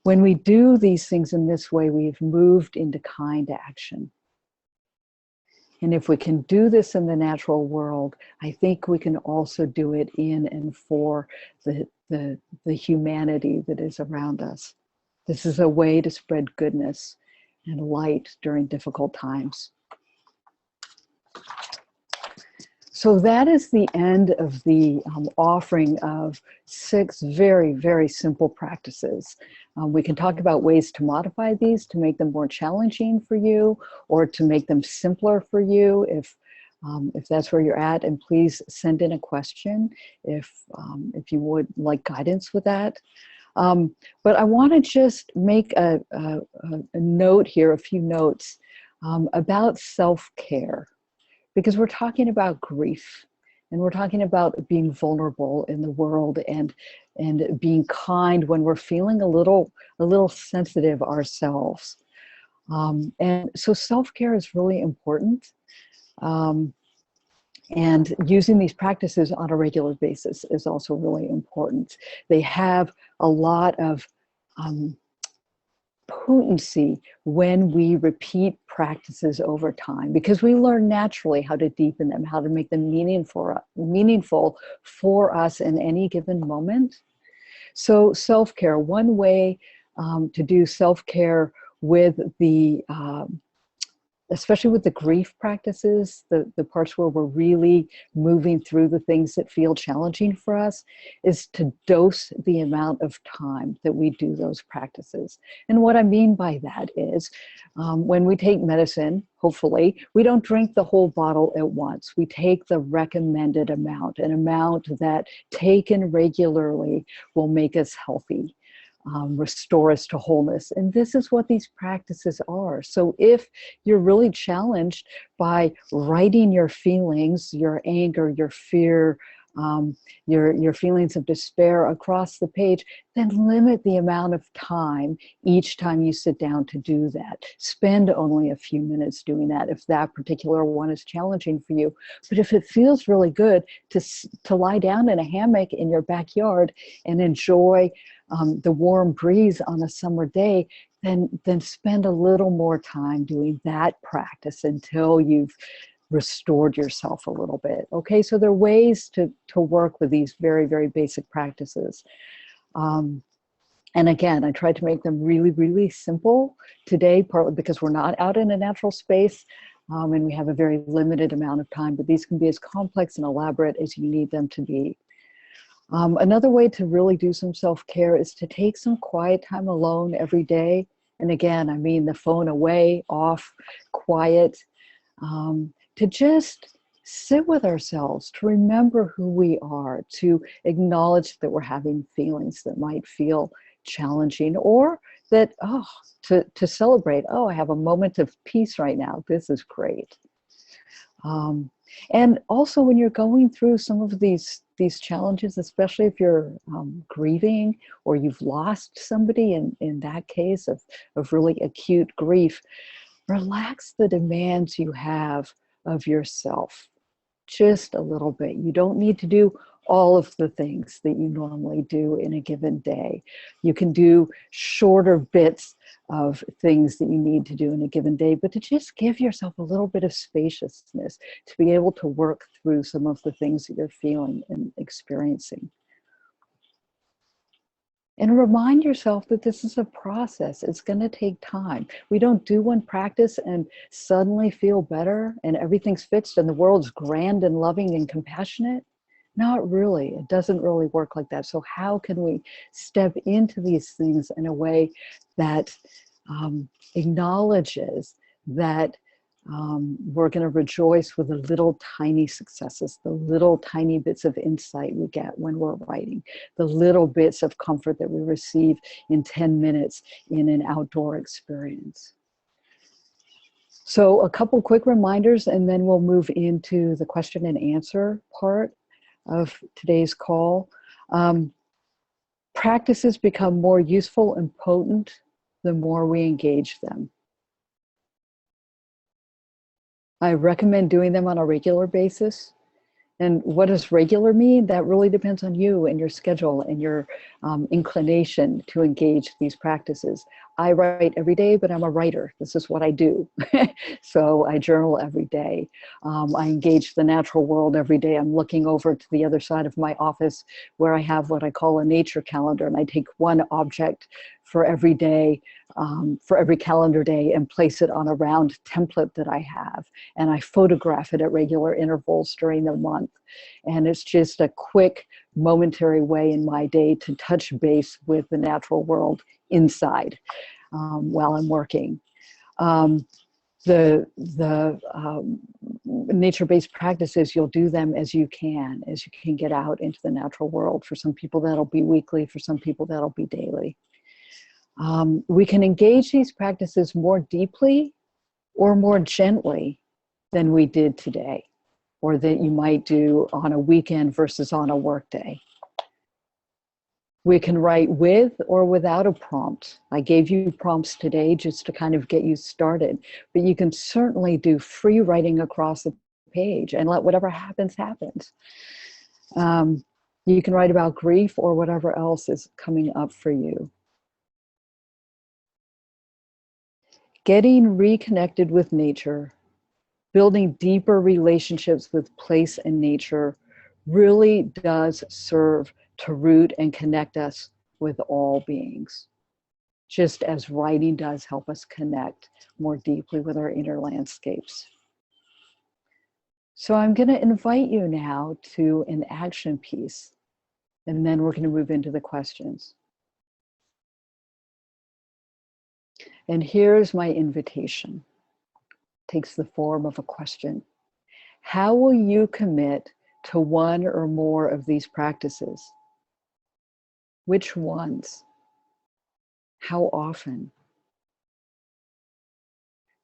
When we do these things in this way, we've moved into kind action. And if we can do this in the natural world, I think we can also do it in and for the humanity that is around us. This is a way to spread goodness and light during difficult times. So that is the end of the offering of 6 very, very simple practices. We can talk about ways to modify these to make them more challenging for you, or to make them simpler for you if that's where you're at. And please send in a question if you would like guidance with that. But I want to just make a note here, a few notes about self-care. Because we're talking about grief, and we're talking about being vulnerable in the world, and being kind when we're feeling a little sensitive ourselves. And so self-care is really important. And using these practices on a regular basis is also really important. They have a lot of potency when we repeat practices over time, because we learn naturally how to deepen them, how to make them meaningful for us in any given moment. So self-care, one way to do self-care with especially with the grief practices, the parts where we're really moving through the things that feel challenging for us, is to dose the amount of time that we do those practices. And what I mean by that is when we take medicine, hopefully, we don't drink the whole bottle at once. We take the recommended amount, an amount that taken regularly will make us healthy. Restore us to wholeness. And this is what these practices are. So if you're really challenged by writing your feelings, your anger, your fear, your feelings of despair across the page, then limit the amount of time each time you sit down to do that. Spend only a few minutes doing that if that particular one is challenging for you. But if it feels really good to lie down in a hammock in your backyard and enjoy the warm breeze on a summer day, then spend a little more time doing that practice until you've restored yourself a little bit. Okay, so there are ways to work with these very, very basic practices. And again, I tried to make them really, really simple today, partly because we're not out in a natural space and we have a very limited amount of time, but these can be as complex and elaborate as you need them to be. Another way to really do some self-care is to take some quiet time alone every day. And again, I mean the phone away, off, quiet, to just sit with ourselves, to remember who we are, to acknowledge that we're having feelings that might feel challenging, or that, oh, to celebrate, oh, I have a moment of peace right now. This is great. And also when you're going through some of these challenges, especially if you're grieving or you've lost somebody, in that case of really acute grief, relax the demands you have of yourself just a little bit. You don't need to do all of the things that you normally do in a given day. You can do shorter bits of things that you need to do in a given day, but to just give yourself a little bit of spaciousness to be able to work through some of the things that you're feeling and experiencing. And remind yourself that this is a process. It's going to take time. We don't do one practice and suddenly feel better and everything's fixed and the world's grand and loving and compassionate. Not really. It doesn't really work like that. So how can we step into these things in a way that acknowledges that we're going to rejoice with the little tiny successes, the little tiny bits of insight we get when we're writing, the little bits of comfort that we receive in 10 minutes in an outdoor experience. So a couple quick reminders, and then we'll move into the question and answer part of today's call. Practices become more useful and potent the more we engage them. I recommend doing them on a regular basis. And what does regular mean? That really depends on you and your schedule and your inclination to engage these practices. I write every day, but I'm a writer. This is what I do. So I journal every day. I engage the natural world every day. I'm looking over to the other side of my office where I have what I call a nature calendar. And I take one object for every day, for every calendar day, and place it on a round template that I have. And I photograph it at regular intervals during the month. And it's just a quick, momentary way in my day to touch base with the natural world inside while I'm working. The nature-based practices, you'll do them as you can get out into the natural world. For some people, that'll be weekly. For some people, that'll be daily. We can engage these practices more deeply or more gently than we did today, or that you might do on a weekend versus on a work day. We can write with or without a prompt. I gave you prompts today just to kind of get you started, but you can certainly do free writing across the page and let whatever happens, happens. You can write about grief or whatever else is coming up for you. Getting reconnected with nature, building deeper relationships with place and nature really does serve to root and connect us with all beings, just as writing does help us connect more deeply with our inner landscapes. So I'm going to invite you now to an action piece, and then we're going to move into the questions. And here's my invitation. It takes the form of a question. How will you commit to one or more of these practices? Which ones? How often?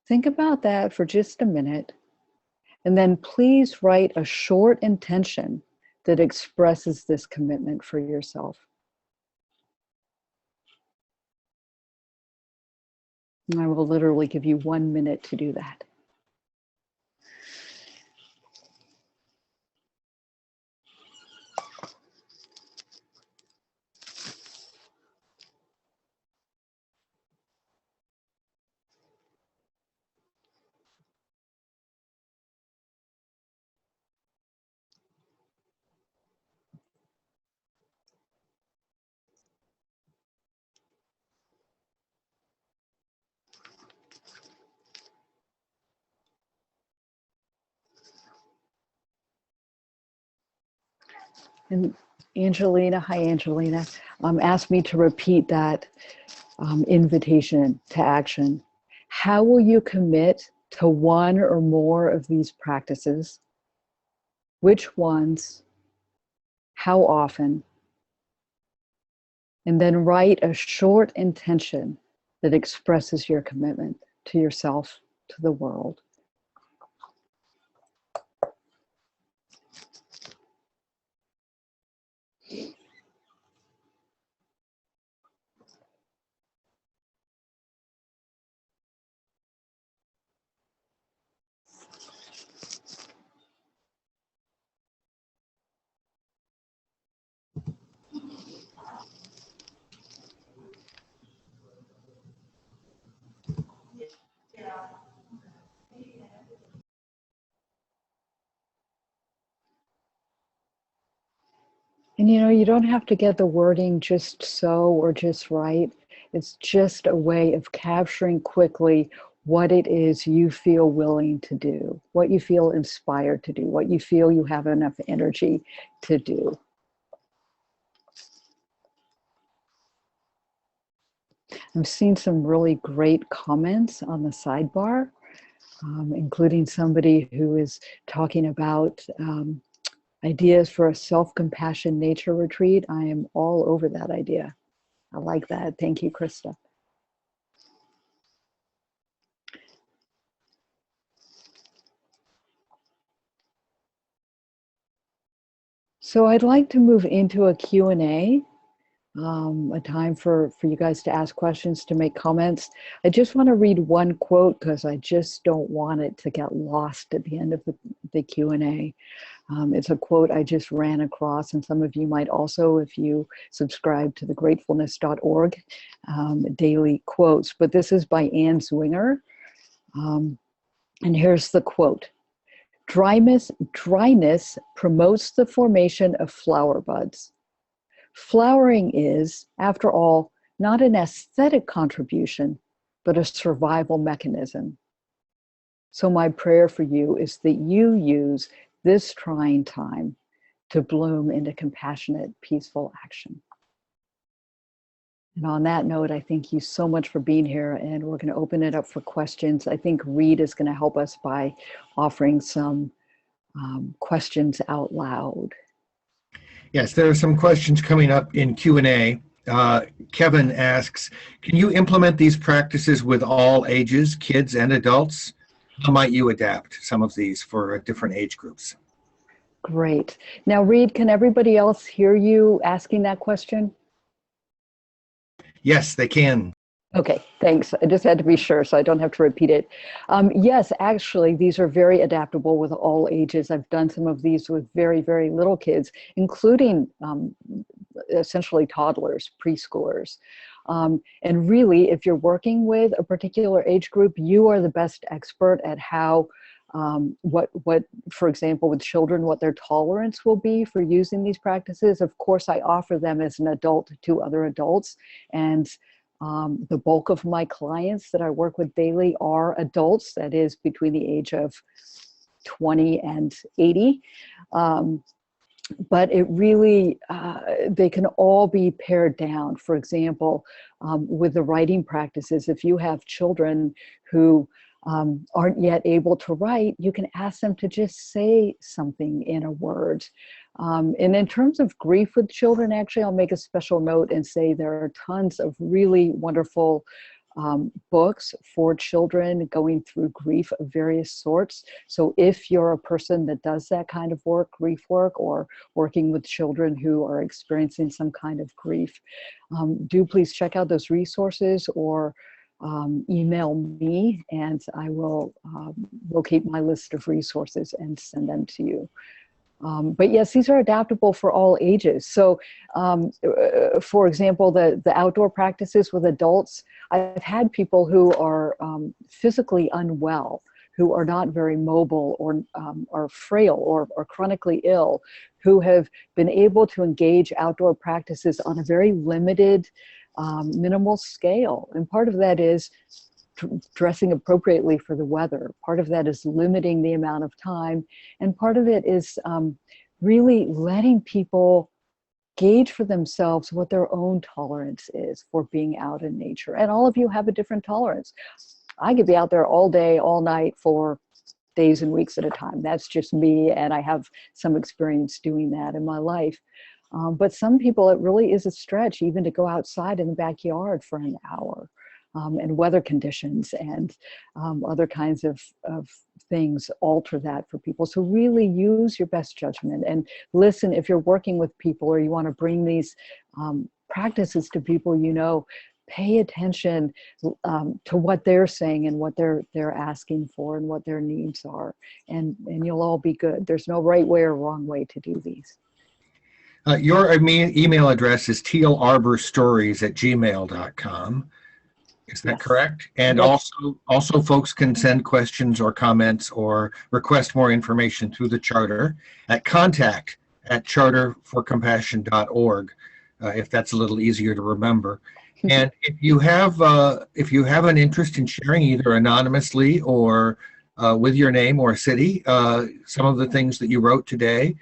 Think about that for just a minute, and then please write a short intention that expresses this commitment for yourself. And I will literally give you 1 minute to do that. And Angelina, hi Angelina, asked me to repeat that invitation to action. How will you commit to one or more of these practices? which ones, how often, and then write a short intention that expresses your commitment to yourself, to the world. And you don't have to get the wording just so or just right. It's just a way of capturing quickly what it is you feel willing to do, what you feel inspired to do, what you feel you have enough energy to do. I've seen some really great comments on the sidebar, including somebody who is talking about ideas for a self-compassion nature retreat. I am all over that idea. I like that. Thank you, Krista. So I'd like to move into a Q&A, a time for you guys to ask questions, to make comments. I just want to read one quote because I just don't want it to get lost at the end of the Q&A. It's a quote I just ran across, and some of you might also, if you subscribe to the gratefulness.org daily quotes. But this is by Anne Zwinger. And here's the quote. Dryness promotes the formation of flower buds. Flowering is, after all, not an aesthetic contribution, but a survival mechanism. So my prayer for you is that you use this trying time to bloom into compassionate, peaceful action. And on that note, I thank you so much for being here, and we're going to open it up for questions. I think Reed is going to help us by offering some questions out loud. Yes, there are some questions coming up in Q&A. Kevin asks, can you implement these practices with all ages, kids and adults? How might you adapt some of these for different age groups? Great. Now, Reed, can everybody else hear you asking that question? Yes, they can. Okay, thanks. I just had to be sure so I don't have to repeat it. Yes, actually, these are very adaptable with all ages. I've done some of these with very, very little kids, including essentially toddlers, preschoolers. And really, if you're working with a particular age group, you are the best expert at how, for example, with children, what their tolerance will be for using these practices. Of course, I offer them as an adult to other adults, and the bulk of my clients that I work with daily are adults, that is between the age of 20 and 80. But it really, they can all be pared down. For example, with the writing practices, if you have children who aren't yet able to write, you can ask them to just say something in a word. And in terms of grief with children, actually, I'll make a special note and say there are tons of really wonderful books for children going through grief of various sorts. So if you're a person that does that kind of work, grief work, or working with children who are experiencing some kind of grief, do please check out those resources or email me, and I will locate my list of resources and send them to you. But yes, these are adaptable for all ages. So, for example, the outdoor practices with adults, I've had people who are physically unwell, who are not very mobile or are frail or chronically ill, who have been able to engage outdoor practices on a very limited, minimal scale. And part of that is dressing appropriately for the weather. Part of that is limiting the amount of time. And part of it is really letting people gauge for themselves what their own tolerance is for being out in nature. And all of you have a different tolerance. I could be out there all day, all night for days and weeks at a time. That's just me, and I have some experience doing that in my life. But some people, it really is a stretch even to go outside in the backyard for an hour. And weather conditions and other kinds of things alter that for people. So really use your best judgment and listen. If you're working with people or you want to bring these practices to people, pay attention to what they're saying and what they're asking for and what their needs are. And you'll all be good. There's no right way or wrong way to do these. Your email address is tealarborstories@gmail.com. Is that Yes. correct? And Yep. also folks can send questions or comments or request more information through the charter at contact@charterforcompassion.org, if that's a little easier to remember. And if you have an interest in sharing either anonymously or with your name or city, some of the things that you wrote today,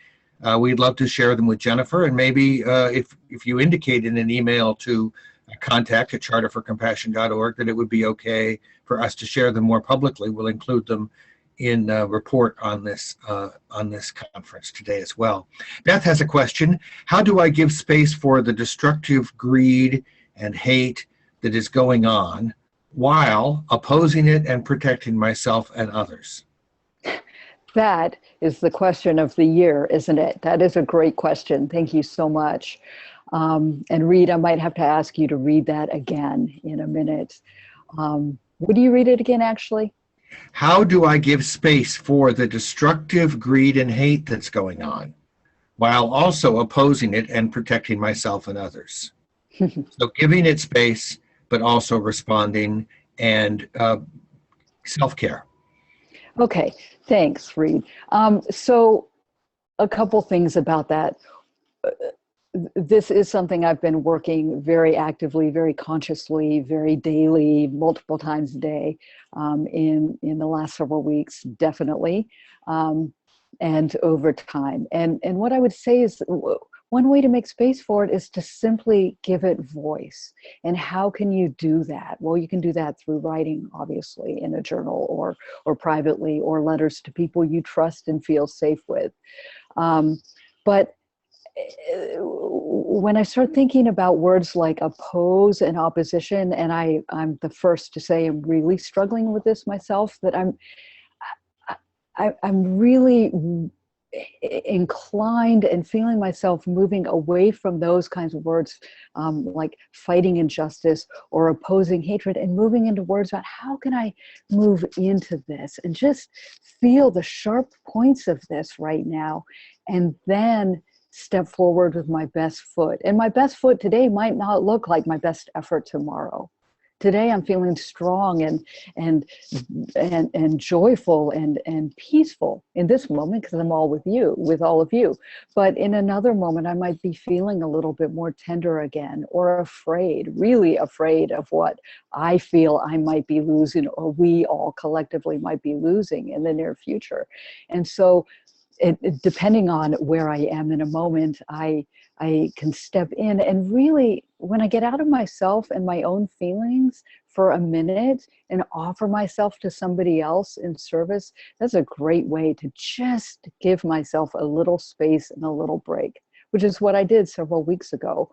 we'd love to share them with Jennifer. And maybe if you indicate in an email to contact@charterforcompassion.org that it would be okay for us to share them more publicly, we'll include them in a report on this conference today as well. Beth has a question. How do I give space for the destructive greed and hate that is going on while opposing it and protecting myself and others? That is the question of the year, isn't it? That is a great question. Thank you so much. And Reed, I might have to ask you to read that again in a minute. Would you read it again, actually? How do I give space for the destructive greed and hate that's going on while also opposing it and protecting myself and others? So giving it space, but also responding and self-care. Okay, thanks, Reed. So a couple things about that. This is something I've been working very actively, very consciously, very daily, multiple times a day in the last several weeks, definitely, and over time. And what I would say is one way to make space for it is to simply give it voice. And how can you do that? Well, you can do that through writing, obviously, in a journal or privately, or letters to people you trust and feel safe with. But when I start thinking about words like oppose and opposition, and I'm the first to say I'm really struggling with this myself, that I'm really inclined and feeling myself moving away from those kinds of words, like fighting injustice or opposing hatred, and moving into words about how can I move into this and just feel the sharp points of this right now, and then step forward with my best foot. And my best foot today might not look like my best effort tomorrow. Today I'm feeling strong and joyful and peaceful in this moment because I'm all with all of you. But in another moment, I might be feeling a little bit more tender again, or afraid, really afraid of what I feel I might be losing, or we all collectively might be losing in the near future. And so depending on where I am in a moment, I can step in and really, when I get out of myself and my own feelings for a minute and offer myself to somebody else in service, that's a great way to just give myself a little space and a little break, which is what I did several weeks ago.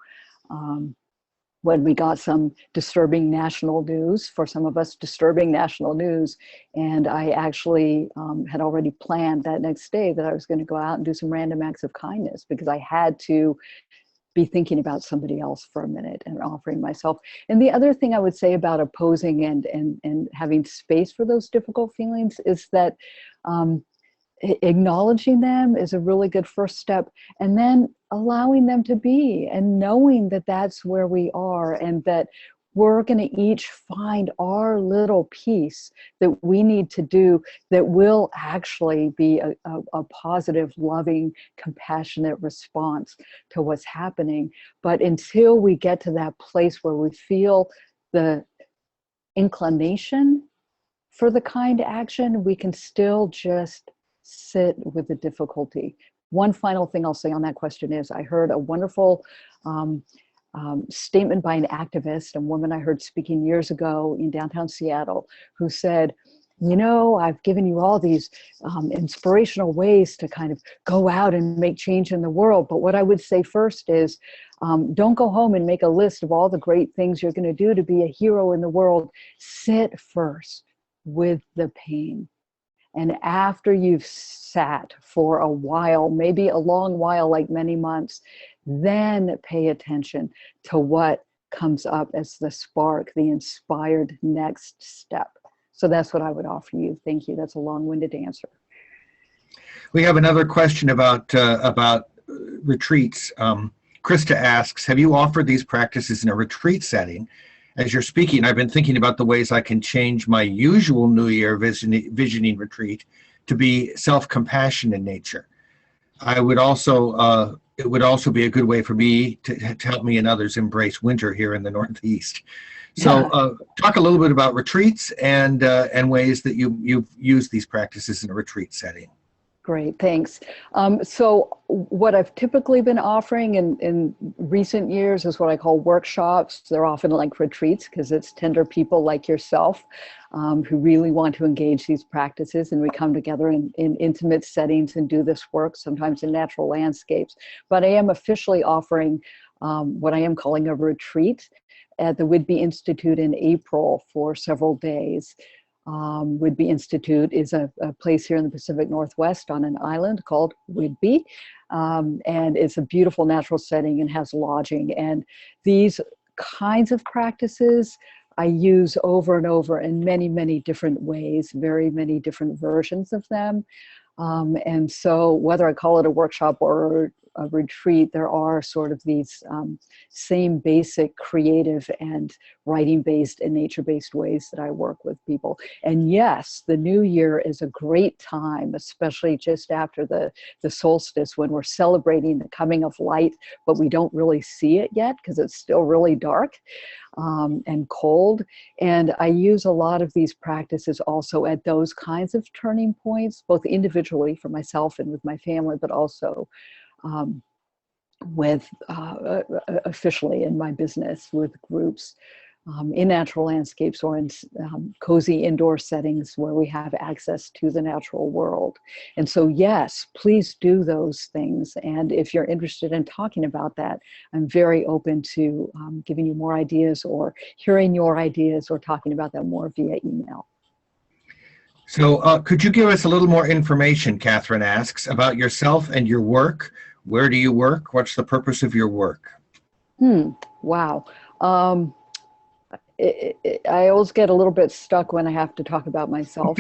When we got some disturbing national news, for some of us, disturbing national news. And I actually had already planned that next day that I was going to go out and do some random acts of kindness, because I had to be thinking about somebody else for a minute and offering myself. And the other thing I would say about opposing and having space for those difficult feelings is that acknowledging them is a really good first step, and then allowing them to be, and knowing that that's where we are, and that we're going to each find our little piece that we need to do that will actually be a positive, loving, compassionate response to what's happening. But until we get to that place where we feel the inclination for the kind action, we can still just sit with the difficulty. One final thing I'll say on that question is, I heard a wonderful statement by an activist, a woman I heard speaking years ago in downtown Seattle, who said, I've given you all these inspirational ways to kind of go out and make change in the world. But what I would say first is, don't go home and make a list of all the great things you're going to do to be a hero in the world. Sit first with the pain. And after you've sat for a while, maybe a long while, like many months, then pay attention to what comes up as the spark, the inspired next step. So that's what I would offer you. Thank you. That's a long-winded answer. We have another question about retreats. Krista asks, have you offered these practices in a retreat setting? As you're speaking, I've been thinking about the ways I can change my usual New Year visioning retreat to be self-compassion in nature. It would also be a good way for me to help me and others embrace winter here in the Northeast. So talk a little bit about retreats and ways that you've used these practices in a retreat setting. Great, thanks. So what I've typically been offering in recent years is what I call workshops. They're often like retreats because it's tender people like yourself who really want to engage these practices, and we come together in intimate settings and do this work, sometimes in natural landscapes. But I am officially offering what I am calling a retreat at the Whidbey Institute in April for several days. Whidbey Institute is a place here in the Pacific Northwest on an island called Whidbey, and it's a beautiful natural setting and has lodging. And these kinds of practices I use over and over in many, many different ways, very many different versions of them. And so whether I call it a workshop or a retreat, there are sort of these same basic creative and writing-based and nature-based ways that I work with people. And yes, the new year is a great time, especially just after the solstice, when we're celebrating the coming of light, but we don't really see it yet because it's still really dark and cold. And I use a lot of these practices also at those kinds of turning points, both individually for myself and with my family, but also with officially in my business with groups in natural landscapes or in cozy indoor settings where we have access to the natural world. And so, yes, please do those things. And if you're interested in talking about that, I'm very open to giving you more ideas or hearing your ideas or talking about that more via email. So could you give us a little more information, Catherine asks, about yourself and your work? Where do you work? What's the purpose of your work? Wow. I always get a little bit stuck when I have to talk about myself,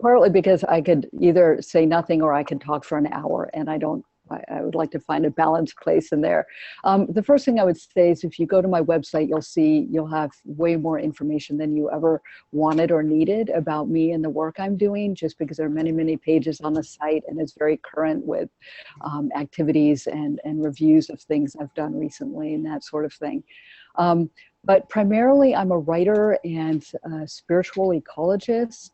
partly because I could either say nothing or I could talk for an hour, and I would like to find a balanced place in there. The first thing I would say is if you go to my website, you'll have way more information than you ever wanted or needed about me and the work I'm doing, just because there are many, many pages on the site, and it's very current with activities and reviews of things I've done recently and that sort of thing. But primarily, I'm a writer and a spiritual ecologist.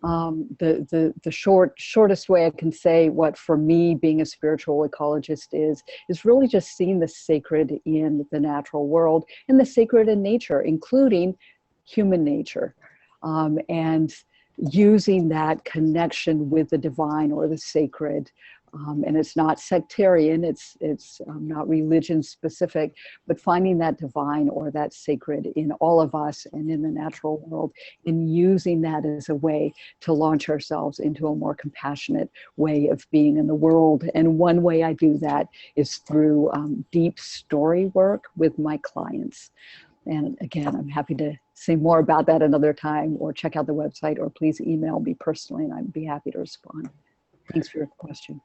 The shortest way I can say what for me being a spiritual ecologist is really just seeing the sacred in the natural world and the sacred in nature, including human nature, and using that connection with the divine or the sacred. And it's not sectarian, it's not religion specific, but finding that divine or that sacred in all of us and in the natural world, and using that as a way to launch ourselves into a more compassionate way of being in the world. And one way I do that is through deep story work with my clients. And again, I'm happy to say more about that another time, or check out the website, or please email me personally and I'd be happy to respond. Thanks for your question.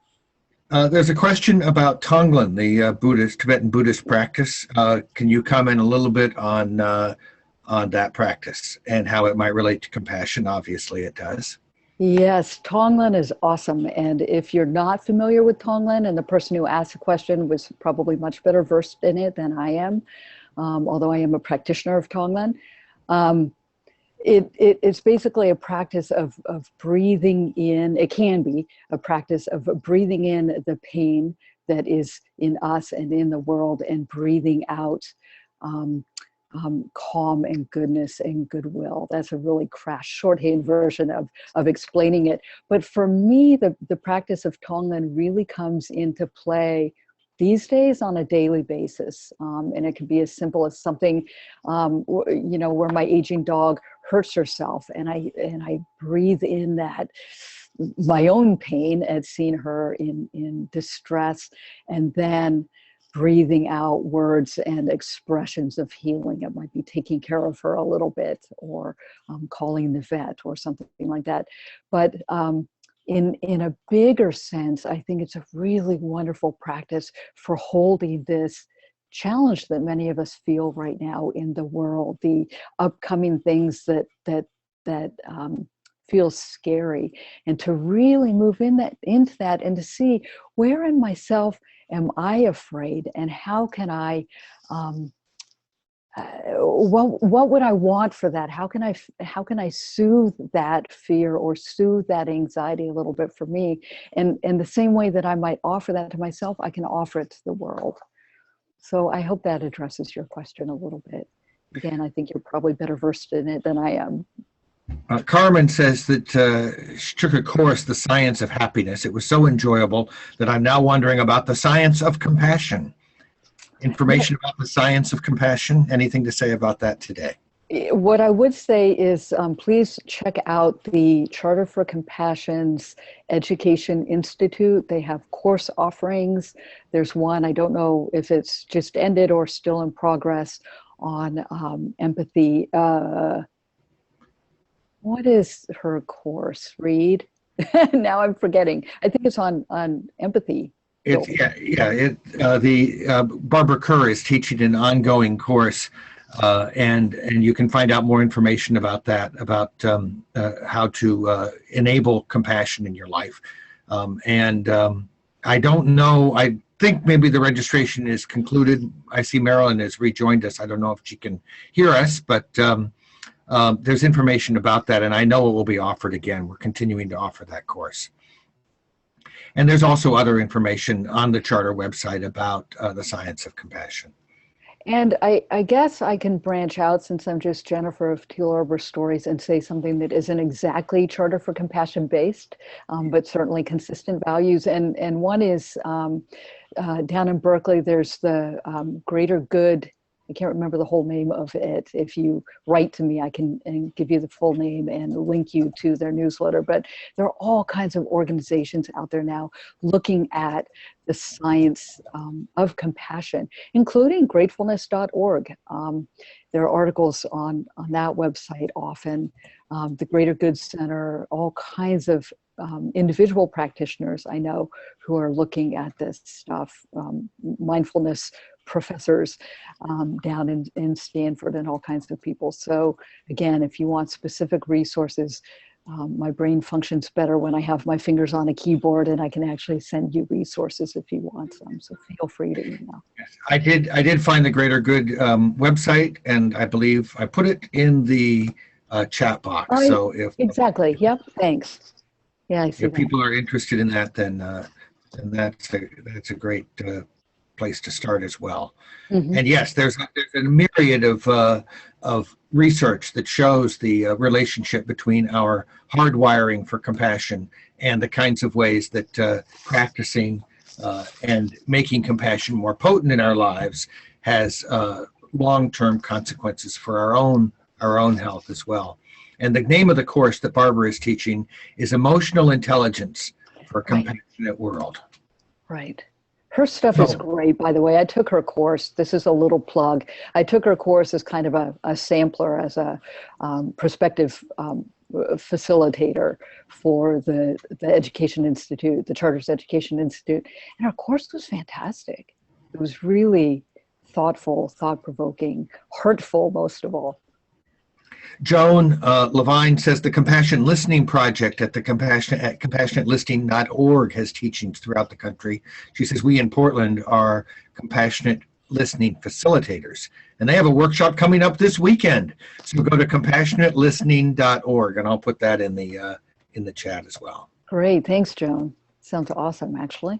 There's a question about Tonglen, the Tibetan Buddhist practice. Can you comment a little bit on that practice and how it might relate to compassion? Obviously, it does. Yes, Tonglen is awesome. And if you're not familiar with Tonglen, and the person who asked the question was probably much better versed in it than I am, although I am a practitioner of Tonglen, it's basically a practice of breathing in. It can be a practice of breathing in the pain that is in us and in the world, and breathing out calm and goodness and goodwill. That's a really crash shorthand version of explaining it. But for me, the practice of Tonglen really comes into play these days on a daily basis. And it can be as simple as something, where my aging dog hurts herself, and I breathe in that my own pain at seeing her in distress, and then breathing out words and expressions of healing. It might be taking care of her a little bit, or calling the vet, or something like that. But in a bigger sense, I think it's a really wonderful practice for holding this challenge that many of us feel right now in the world, the upcoming things that feels scary, and to really move into that and to see, where in myself am I afraid, and how can I what would I want for that? How can I soothe that fear or soothe that anxiety a little bit for me? And the same way that I might offer that to myself, I can offer it to the world. So I hope that addresses your question a little bit. Again, I think you're probably better versed in it than I am. Carmen says that she took a course, The Science of Happiness. It was so enjoyable that I'm now wondering about the science of compassion. Information about the science of compassion. Anything to say about that today? What I would say is please check out the Charter for Compassion's Education Institute. They have course offerings. There's one, I don't know if it's just ended or still in progress, on empathy. What is her course, Reed? Now I'm forgetting. I think it's on empathy. Barbara Kerr is teaching an ongoing course, and you can find out more information about that, about how to enable compassion in your life. I don't know. I think maybe the registration is concluded. I see Marilyn has rejoined us. I don't know if she can hear us, but there's information about that, and I know it will be offered again. We're continuing to offer that course. And there's also other information on the Charter website about the science of compassion. And I guess I can branch out, since I'm just Jennifer of Teal Arbor Stories, and say something that isn't exactly Charter for Compassion based, but certainly consistent values. And one is down in Berkeley, there's the Greater Good. I can't remember the whole name of it. If you write to me, I can give you the full name and link you to their newsletter. But there are all kinds of organizations out there now looking at the science of compassion, including gratefulness.org. There are articles on that website often. The Greater Good Center, all kinds of individual practitioners I know who are looking at this stuff, mindfulness professors down in Stanford, and all kinds of people. So again, if you want specific resources, my brain functions better when I have my fingers on a keyboard, and I can actually send you resources if you want some. So feel free to email. Yes, I did find the Greater Good website, and I believe I put it in the chat box. So exactly, yep, thanks. Yeah, I see. If people are interested in that, then that's a great place to start as well. Mm-hmm. And yes, there's a myriad of research that shows the relationship between our hardwiring for compassion and the kinds of ways that practicing and making compassion more potent in our lives has long-term consequences for our own health as well. And the name of the course that Barbara is teaching is Emotional Intelligence for a Compassionate World. Right. Her stuff is great, by the way. I took her course. This is a little plug. I took her course as kind of a sampler, as a prospective facilitator for the Education Institute, the Charters Education Institute. And her course was fantastic. It was really thoughtful, thought-provoking, heartful, most of all. Joan Levine says the Compassion Listening Project at compassionatelistening.org has teachings throughout the country. She says we in Portland are compassionate listening facilitators, and they have a workshop coming up this weekend. So go to compassionatelistening.org, and I'll put that in the chat as well. Great, thanks, Joan. Sounds awesome, actually.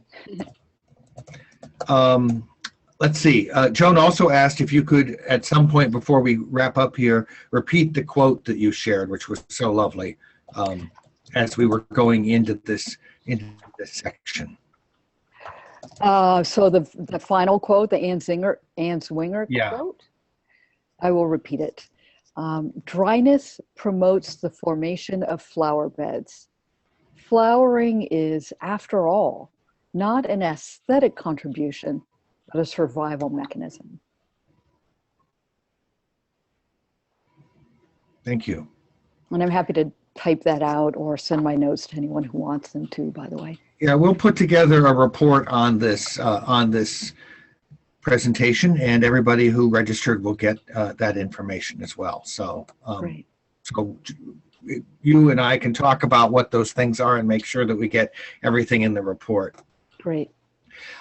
let's see. Joan also asked if you could, at some point before we wrap up here, repeat the quote that you shared, which was so lovely, as we were going into this section. So the final quote, the Anne Zwinger Yeah. quote, I will repeat it. Dryness promotes the formation of flower beds. Flowering is, after all, not an aesthetic contribution, but a survival mechanism. Thank you. And I'm happy to type that out or send my notes to anyone who wants them to, by the way. Yeah, we'll put together a report on this presentation, and everybody who registered will get that information as well. So, Great. So you and I can talk about what those things are and make sure that we get everything in the report. Great.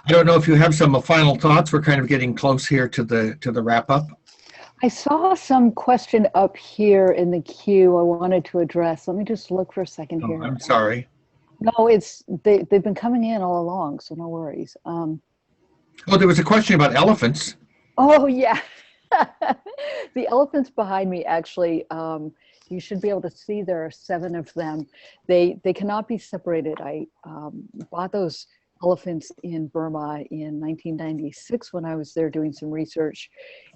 I don't know if you have some final thoughts. We're kind of getting close here to the wrap up. I saw some question up here in the queue I wanted to address. Let me just look for a second here. I'm sorry. No, they've been coming in all along, so no worries. Oh, there was a question about elephants. Oh yeah, the elephants behind me. Actually, you should be able to see there are 7 of them. They cannot be separated. I bought those elephants in Burma in 1996 when I was there doing some research,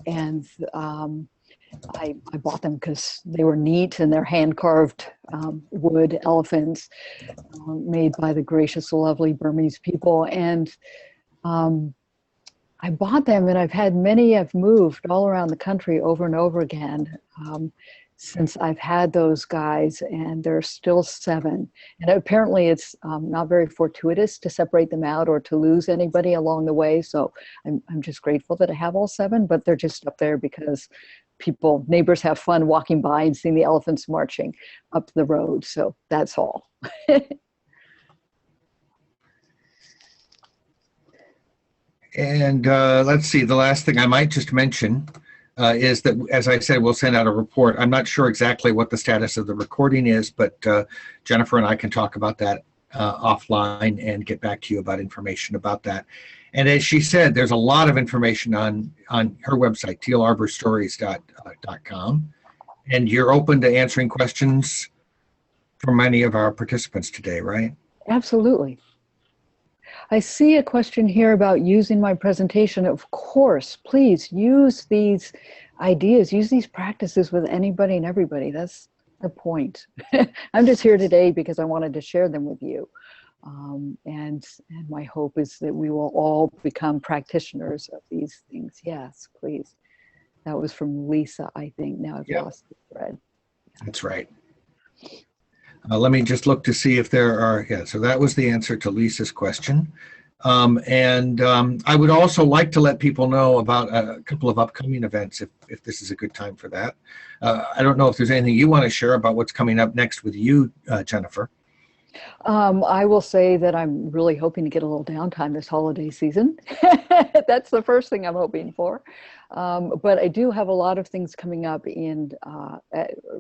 and I bought them because they were neat and they're hand-carved wood elephants made by the gracious, lovely Burmese people. And I bought them, and I've had many. I've moved all around the country over and over again since I've had those guys, and there's still 7. And apparently it's not very fortuitous to separate them out or to lose anybody along the way. So I'm just grateful that I have all 7, but they're just up there because neighbors have fun walking by and seeing the elephants marching up the road. So that's all. And let's see, the last thing I might just mention is that, as I said, we'll send out a report. I'm not sure exactly what the status of the recording is, but Jennifer and I can talk about that offline and get back to you about information about that. And as she said, there's a lot of information on her website, tealarborstories.com. And you're open to answering questions from many of our participants today, right? Absolutely. I see a question here about using my presentation. Of course, please use these ideas, use these practices with anybody and everybody. That's the point. I'm just here today because I wanted to share them with you. And my hope is that we will all become practitioners of these things. Yes, please. That was from Lisa, I think. Now I've lost the thread. That's right. Let me just look to see if there are, so that was the answer to Lisa's question. I would also like to let people know about a couple of upcoming events if this is a good time for that. I don't know if there's anything you want to share about what's coming up next with you, Jennifer. I will say that I'm really hoping to get a little downtime this holiday season. That's the first thing I'm hoping for. But I do have a lot of things coming up in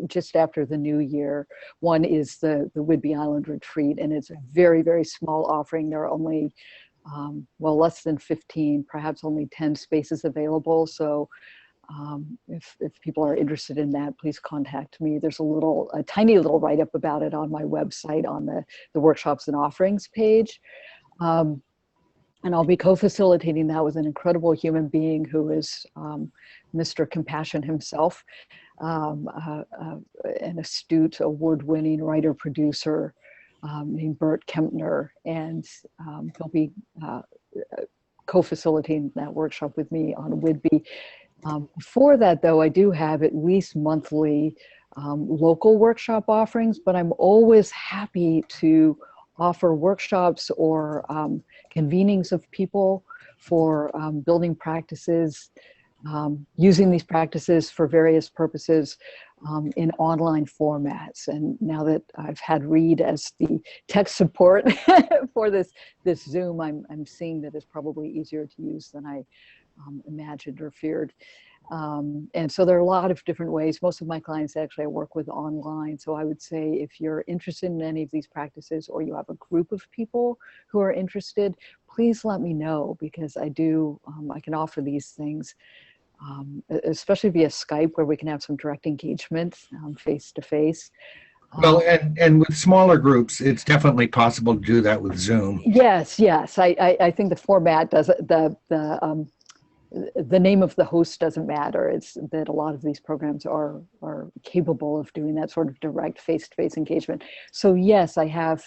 just after the new year. One is the Whidbey Island retreat, and it's a very, very small offering. There are only, less than 15, perhaps only 10 spaces available. So if people are interested in that, please contact me. There's a tiny little write-up about it on my website on the workshops and offerings page. And I'll be co-facilitating that with an incredible human being who is Mr. Compassion himself, an astute, award-winning writer-producer named Bert Kempner. And he'll be co-facilitating that workshop with me on Whidbey. Before that, though, I do have at least monthly local workshop offerings, but I'm always happy to offer workshops or convenings of people for building practices, using these practices for various purposes in online formats. And now that I've had Reed as the tech support for this Zoom, I'm seeing that it's probably easier to use than I imagined or feared. And so there are a lot of different ways. Most of my clients actually I work with online. So I would say if you're interested in any of these practices or you have a group of people who are interested, please let me know, because I do, I can offer these things, especially via Skype, where we can have some direct engagement face to face. Well, and with smaller groups, it's definitely possible to do that with Zoom. Yes, yes. I think the format does the name of the host doesn't matter. It's that a lot of these programs are capable of doing that sort of direct face-to-face engagement. So yes, I have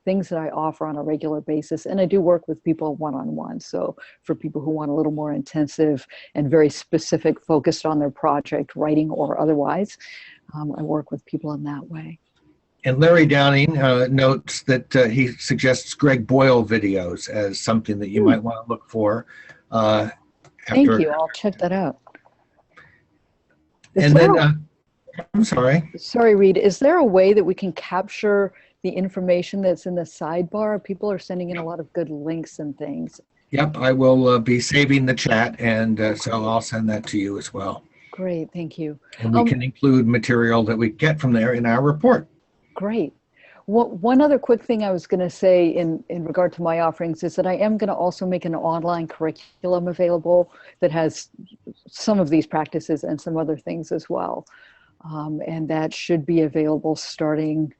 things that I offer on a regular basis, and I do work with people one-on-one. So for people who want a little more intensive and very specific, focused on their project, writing or otherwise, I work with people in that way. And Larry Downing notes that he suggests Greg Boyle videos as something that you might want to look for. Thank you. I'll check that out. And then, I'm sorry. Sorry, Reed. Is there a way that we can capture the information that's in the sidebar? People are sending in a lot of good links and things. Yep, I will be saving the chat, and so I'll send that to you as well. Great, thank you. And we can include material that we get from there in our report. Great. One other quick thing I was going to say in regard to my offerings is that I am going to also make an online curriculum available that has some of these practices and some other things as well. And that should be available starting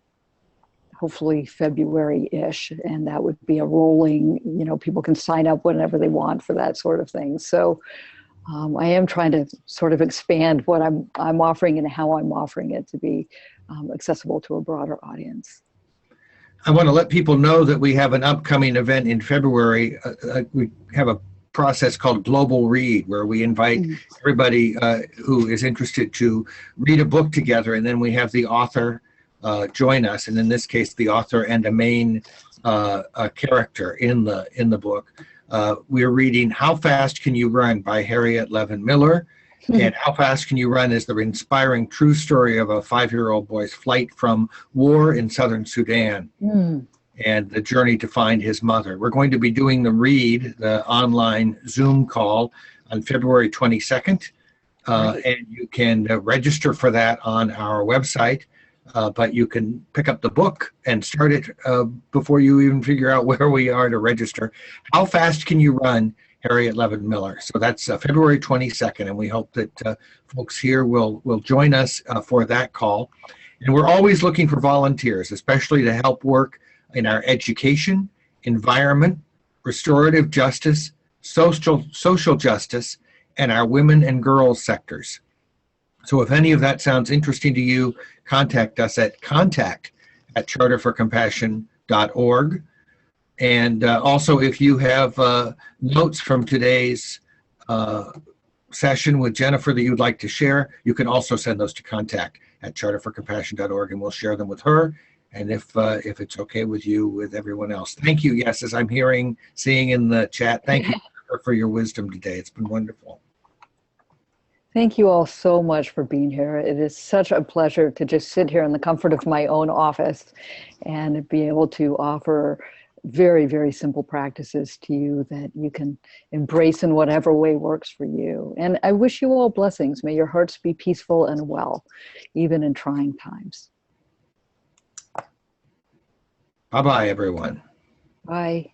hopefully February-ish. And that would be a rolling, people can sign up whenever they want for that sort of thing. So I am trying to sort of expand what I'm offering and how I'm offering it to be accessible to a broader audience. I want to let people know that we have an upcoming event in February. We have a process called Global Read, where we invite everybody who is interested to read a book together, and then we have the author join us, and in this case, the author and a main character in the book. We're reading How Fast Can You Run by Harriet Levin Miller. And How Fast Can You Run is the inspiring true story of a 5-year-old boy's flight from war in southern Sudan and the journey to find his mother. We're going to be doing the read, the online Zoom call, on February 22nd. And you can register for that on our website. But you can pick up the book and start it before you even figure out where we are to register. How Fast Can You Run? Harriet Levin Miller. So that's February 22nd, and we hope that folks here will join us for that call. And we're always looking for volunteers, especially to help work in our education, environment, restorative justice, social justice, and our women and girls sectors. So if any of that sounds interesting to you, contact us at contact@charterforcompassion.org. And also, if you have notes from today's session with Jennifer that you'd like to share, you can also send those to contact@charterforcompassion.org, and we'll share them with her. And if it's okay with you, with everyone else. Thank you. Yes, as I'm seeing in the chat, thank you for your wisdom today. It's been wonderful. Thank you all so much for being here. It is such a pleasure to just sit here in the comfort of my own office and be able to offer very, very simple practices to you that you can embrace in whatever way works for you. And I wish you all blessings. May your hearts be peaceful and well, even in trying times. Bye-bye, everyone. Bye.